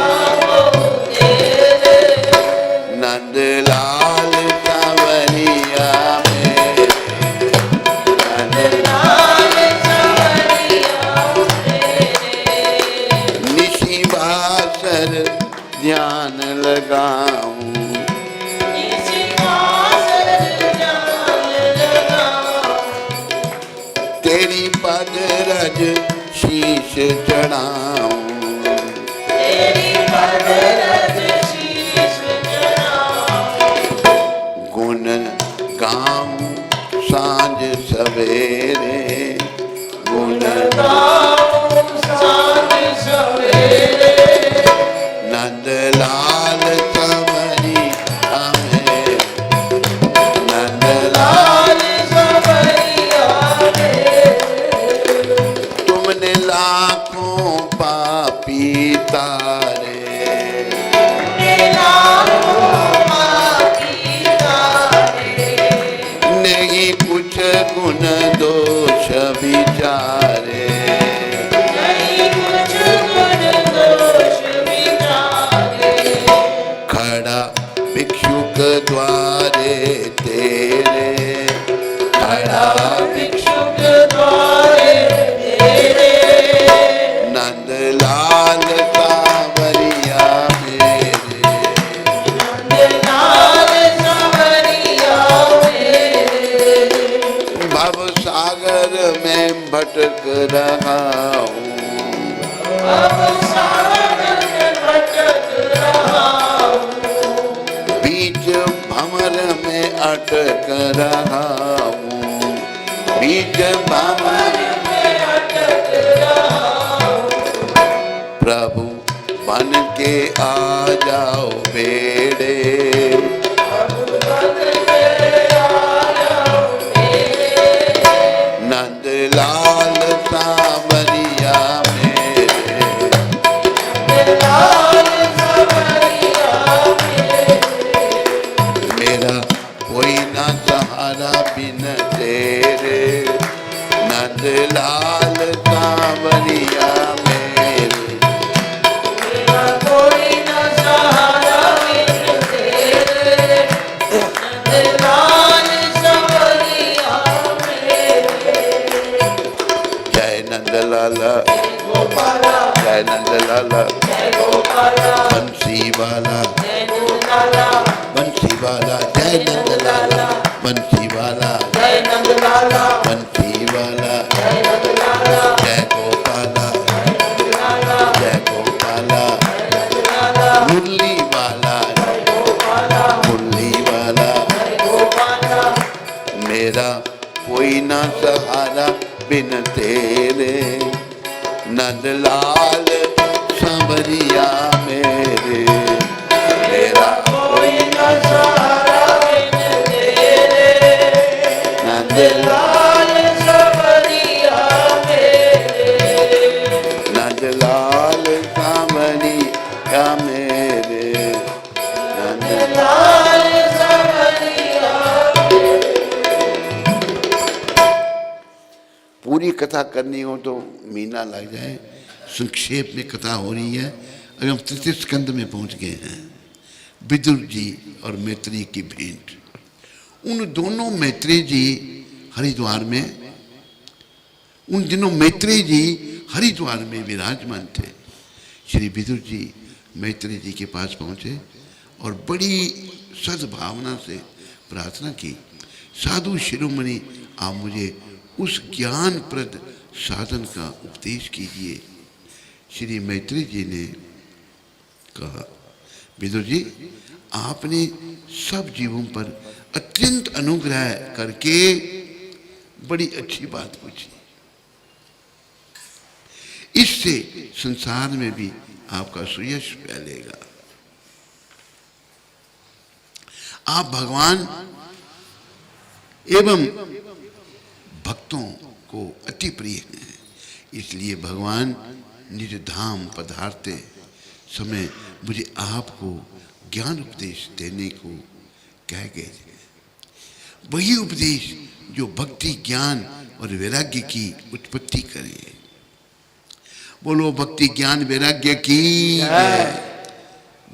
तेरे नंदलाल सांवरिया मेरे नंदलाल सांवरिया मेरे निशी बासर ध्यान लगाऊं इसी वासर जान लगाऊं तेरी पद रज शीश चढ़ाऊं तेरी पद रज शीश चढ़ाऊं गुण गाऊं सांझ सवेरे गुण गाऊं सांझ सवेरे नंदलाल सांवरिया मेरे नंदलाल लाल सांवरिया मेरे तुमने लाखों पापी तारे नहीं कुछ गुण दोष विचारे खड़ा भिक्षुक द्वारे तेरे खड़ा नंदलाल सांवरिया मेरे भव सागर में भटक रहा हूँ बीच भंवर में अटक रहा हूँ बीच भंवर प्रभु बन के आ जाओ बेड़े नंदलाल सांवरिया मेरे मेरा कोई ना सहारा बिन तेरे नंदलाल सांवरिया मेरे कोई न सहारा बिन तेरे नंदलाल सांवरिया मेरे जय नंदलाला गोपाला जय नंदलाला जय गोपाला बंसी वाला जय नंदलाला बंसी वाला जय नंदलाला बंसी वाला जय नंदलाला बंसी वाला जय नंदलाला जय मुरली वाला, मुरली वाला, मेरा कोई ना सहारा बिन तेरे, नंदलाल सांवरिया मेरे, मेरा कोई ना सहारा बिन तेरे, नंदलाल सांवरिया मेरे, नंदलाल सांवरिया मेरे, नंदलाल सांवरिया। पूरी कथा करनी हो तो महीना लग जाए, संक्षेप में कथा हो रही है। अभी हम तृतीय स्कंद में पहुंच गए हैं। विदुर जी और मैत्रेयी की भेंट। उन दोनों मैत्रेयी जी हरिद्वार में, उन दिनों मैत्रेयी जी हरिद्वार में विराजमान थे। श्री विदुर जी मैत्रेयी जी के पास पहुंचे और बड़ी सद्भावना से प्रार्थना की, साधु शिरोमणि आप मुझे उस ज्ञानप्रद साधन का उपदेश कीजिए। श्री मैत्रेयी जी ने कहा, विदुर जी आपने सब जीवों पर अत्यंत अनुग्रह करके बड़ी अच्छी बात पूछी, इससे संसार में भी आपका सुयश फैलेगा। आप भगवान एवं भक्तों को अति प्रिय हैं, इसलिए भगवान निज धाम पधारते समय मुझे आपको ज्ञान उपदेश देने को कह गए। वही उपदेश जो भक्ति, ज्ञान और वैराग्य की उत्पत्ति करे। बोलो भक्ति, ज्ञान, वैराग्य की जय।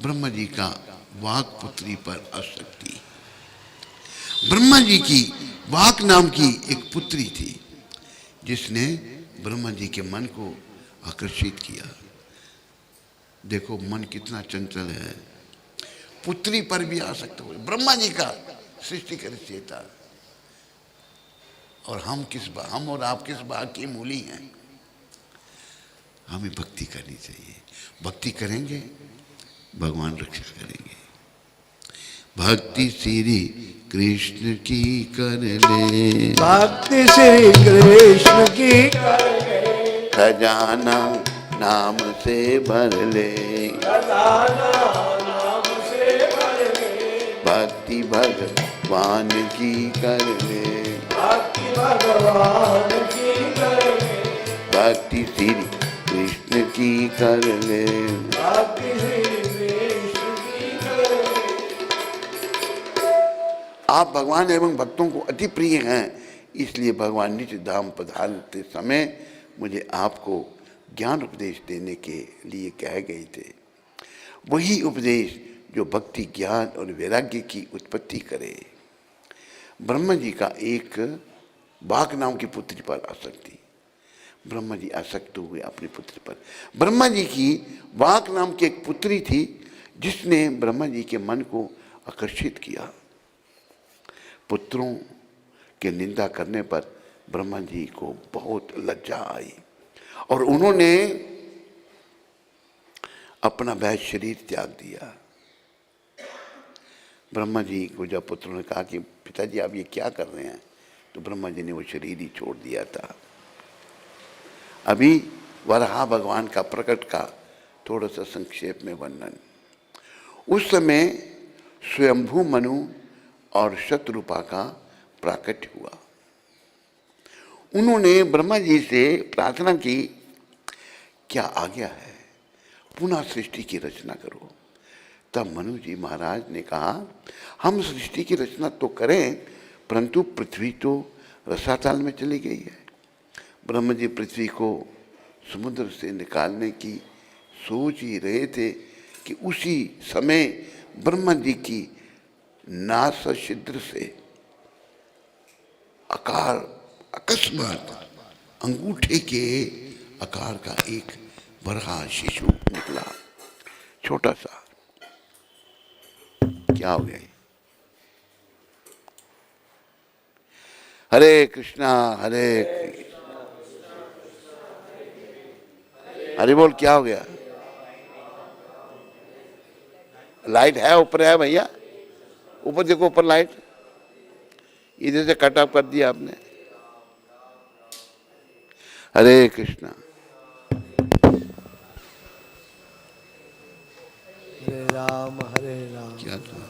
ब्रह्मा जी का वाक पुत्री पर आसक्ति। ब्रह्मा जी की वाक नाम की एक पुत्री थी जिसने ब्रह्मा जी के मन को आकर्षित किया। देखो मन कितना चंचल है, पुत्री पर भी आसक्त हुए। ब्रह्मा जी का सृष्टि कर चेता, और हम और आप किस भाग की मूली हैं। हमें भक्ति करनी चाहिए, भक्ति करेंगे भगवान रक्षा करेंगे। भक्ति श्री कृष्ण की कर ले, भक्ति श्री कृष्ण की कर ले, खजाना नाम से भर ले, खजाना नाम से भर ले, भक्ति भगवान की कर ले, भक्ति भगवान की कर ले, भक्ति श्री कृष्ण की कर ले, भक्ति श्री कृष्ण की कर ले। आप भगवान एवं भक्तों को अति प्रिय हैं, इसलिए भगवान निज धाम पधारते समय मुझे आपको ज्ञान उपदेश देने के लिए कह गए थे। वही उपदेश जो भक्ति, ज्ञान और वैराग्य की उत्पत्ति करे। ब्रह्मा जी का एक बाघ नाम की पुत्री पर आसक्ति। ब्रह्मा जी आसक्त हुए अपनी पुत्री पर। ब्रह्मा जी की बाघ नाम की एक पुत्री थी जिसने ब्रह्मा जी के मन को आकर्षित किया। पुत्रों के निंदा करने पर ब्रह्मा जी को बहुत लज्जा आई और उन्होंने अपना वह शरीर त्याग दिया। ब्रह्मा जी को जब पुत्रों ने कहा कि पिताजी आप ये क्या कर रहे हैं, तो ब्रह्मा जी ने वो शरीर ही छोड़ दिया था। अभी वराह भगवान का प्रकट का थोड़ा सा संक्षेप में वर्णन। उस समय स्वयंभू मनु और शत्रुपा का प्राकट्य हुआ। उन्होंने ब्रह्मा जी से प्रार्थना की, क्या आज्ञा है, पुनः सृष्टि की रचना करो। तब मनु जी महाराज ने कहा, हम सृष्टि की रचना तो करें, परंतु पृथ्वी तो रसातल में चली गई है। ब्रह्मा जी पृथ्वी को समुद्र से निकालने की सोच ही रहे थे कि उसी समय ब्रह्मा जी की नासा छिद्र से आकार अकस्मात अंगूठे के आकार का एक बरहा शिशु निकला, छोटा सा। क्या हो गया? हरे कृष्णा हरे हरे बोल, क्या हो गया? लाइट है, ऊपर है भैया, ऊपर देखो, ऊपर लाइट, इधर से कट ऑफ कर दिया आपने। हरे कृष्णा। हरे राम क्या था?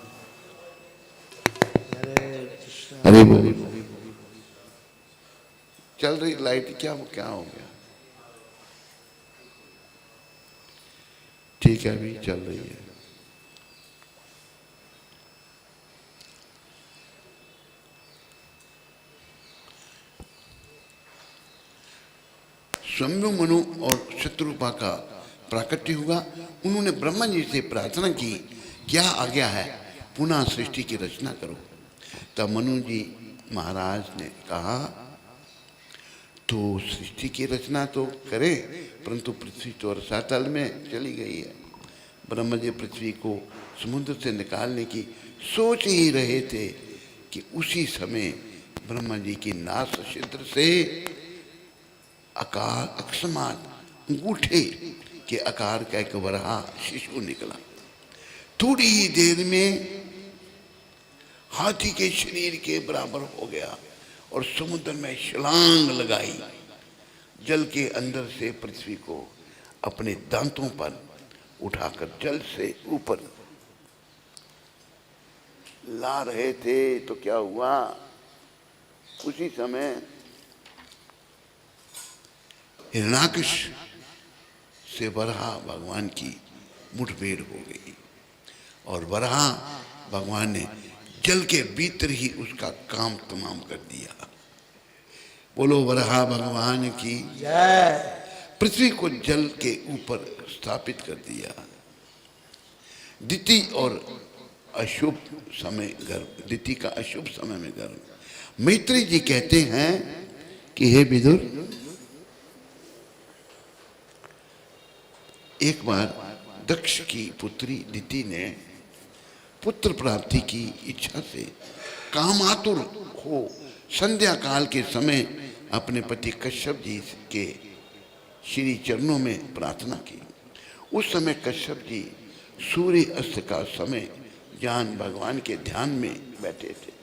हरे कृष्ण हरे बोल। चल रही लाइट, क्या क्या हो गया? ठीक है, अभी चल रही है। स्वयं मनु और शत्रुपा का प्राकट्य हुआ। उन्होंने ब्रह्मा जी से प्रार्थना की, क्या आज्ञा है, पुनः सृष्टि की रचना करो। तब मनु जी महाराज ने कहा, तो सृष्टि की रचना तो करे, परंतु पृथ्वी तो रसातल में चली गई है। ब्रह्मा जी पृथ्वी को समुद्र से निकालने की सोच ही रहे थे कि उसी समय ब्रह्मा जी की नास छिद्र से आकार अकस्मात अंगूठे के आकार का एक वराह शिशु निकला। थोड़ी ही देर में हाथी के शरीर के बराबर हो गया और समुद्र में छलांग लगाई। जल के अंदर से पृथ्वी को अपने दांतों पर उठाकर जल से ऊपर ला रहे थे, तो क्या हुआ, उसी समय हिरण्याकश से वराह भगवान की मुठभेड़ हो गई और वराह भगवान ने जल के भीतर ही उसका काम तमाम कर दिया। बोलो वराह भगवान की जय। पृथ्वी को जल के ऊपर स्थापित कर दिया। दिति और अशुभ समय गर्भ, दिति का अशुभ समय में गर्भ। मैत्री जी कहते हैं कि हे विदुर, एक बार दक्ष की पुत्री दिति ने पुत्र प्राप्ति की इच्छा से कामातुर हो संध्या काल के समय अपने पति कश्यप जी के श्री चरणों में प्रार्थना की। उस समय कश्यप जी सूर्य अस्त का समय जान भगवान के ध्यान में बैठे थे।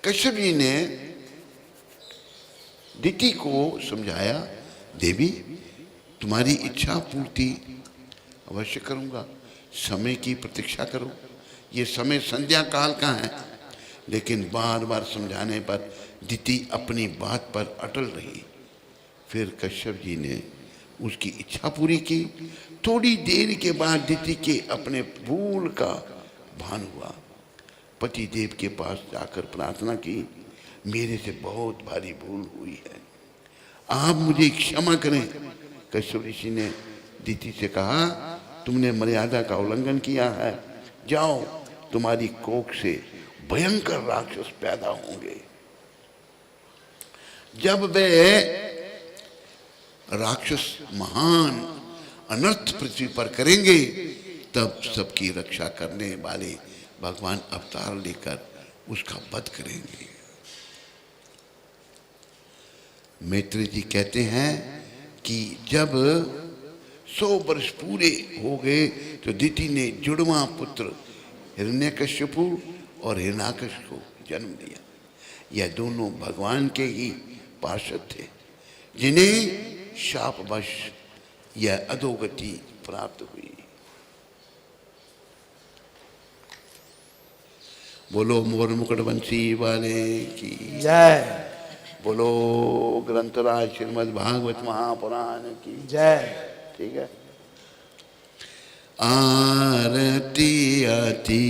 कश्यप जी ने दिति को समझाया, देवी तुम्हारी इच्छा पूर्ति अवश्य करूंगा, समय की प्रतीक्षा करो। ये समय संध्या काल का है। लेकिन बार बार समझाने पर दिति अपनी बात पर अटल रही। फिर कश्यप जी ने उसकी इच्छा पूरी की। थोड़ी देर के बाद दिति के अपने भूल का भान हुआ। पति देव के पास जाकर प्रार्थना की, मेरे से बहुत भारी भूल हुई है, आप मुझे क्षमा करें। कश्यप ऋषि ने दिति से कहा, तुमने मर्यादा का उल्लंघन किया है, जाओ, तुम्हारी कोख से भयंकर राक्षस पैदा होंगे। जब वे राक्षस महान अनर्थ पृथ्वी पर करेंगे, तब सबकी रक्षा करने वाले भगवान अवतार लेकर उसका वध करेंगे। मैत्री जी कहते हैं कि जब 100 वर्ष पूरे हो गए तो दिति ने जुड़वा पुत्र हिरण्यकश्यपु और हिरण्याकश को जन्म दिया। यह दोनों भगवान के ही पार्षद थे, जिन्हें शापवश यह अधोगति प्राप्त हुई। बोलो मोर मुकुटवंशी वाले की जय। बोलो ग्रंथराज श्रीमद् भागवत महापुराण की जय। ठीक है। आरती अति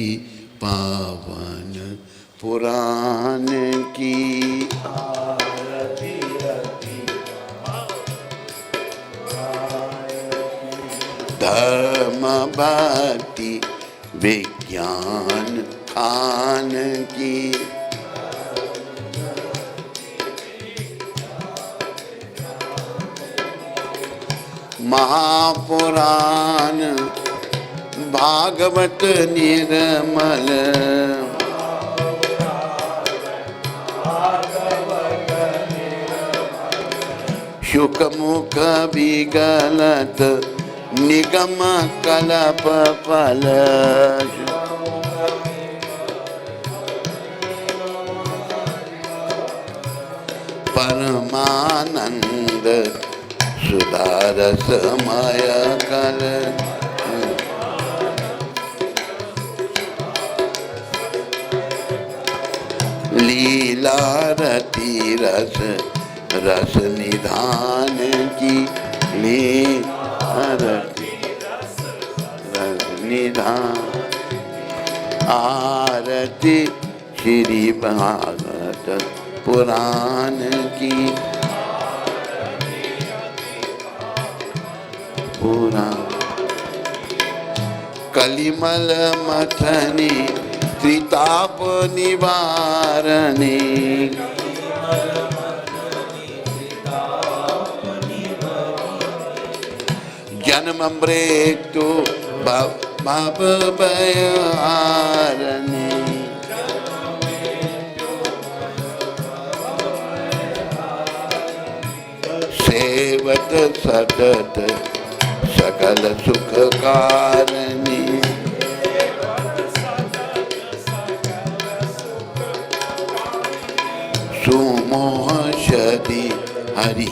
पावन पुराण की, आरती अति धर्म भक्ति विज्ञान खान की, महापुराण भागवत निर्मल, शुक मुख विगलत निगम कलप फल परमानंद सुधारसमय कल लीला रति रस रस निधान की लीला रति रस निधान आरती श्री भागवत पुराण की पुराण कलिमल मथनी त्रिताप निवारणी जन्म मृत्यु भव भयहारिणी सेवत सतत सकल सुख कारणी सुमोह शदी हरि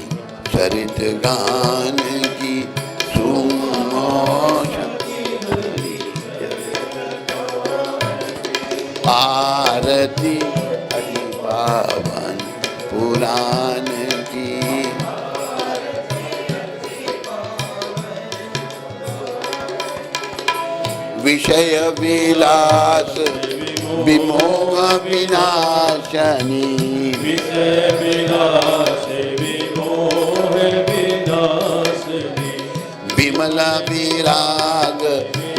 चरित गान की सुमोह आरती हरि पावन पुराण की विषय विलास विमोह विनाशनी विषय विलास विमोह विनाशनी विमल विराग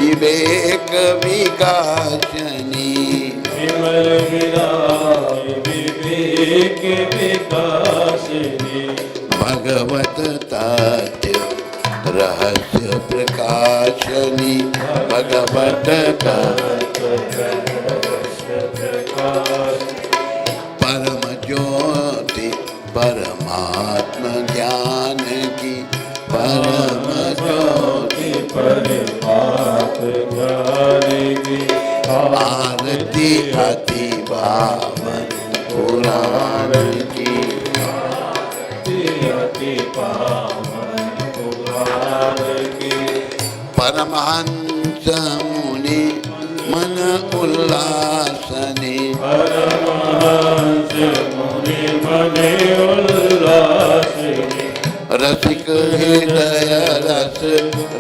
विवेक विकासनी विमल विराग विवेक विकासनी भगवत तत्व रहस्य प्रकाशनी भगवत तत्व परम ज्योति परमात्म ज्ञान की परम ज्योति परमात्म ज्ञान की आरती अति पावन पुराण की अति पावन पुराण की परमहंस मुनि मन उल्लासनी परमहंस मुनि मन उल्लासनी रसिक हृदय रस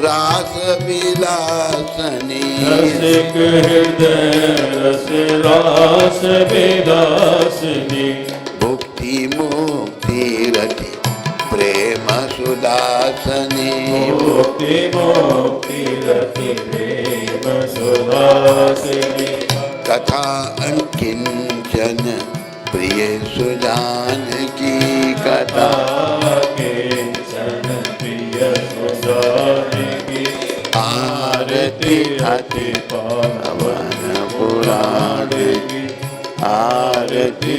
रास विलासनी रसिक हृदय रस रास विलासनी भुक्ति मुक्ति रति प्रेम सुदासनी मुक्ति मुक्ति रति प्रेम सुहासिनी कथा अंकिंचन प्रिय सुजान की कथा किंचन प्रिय सुजान की आरती अति पावन पुराण की आरती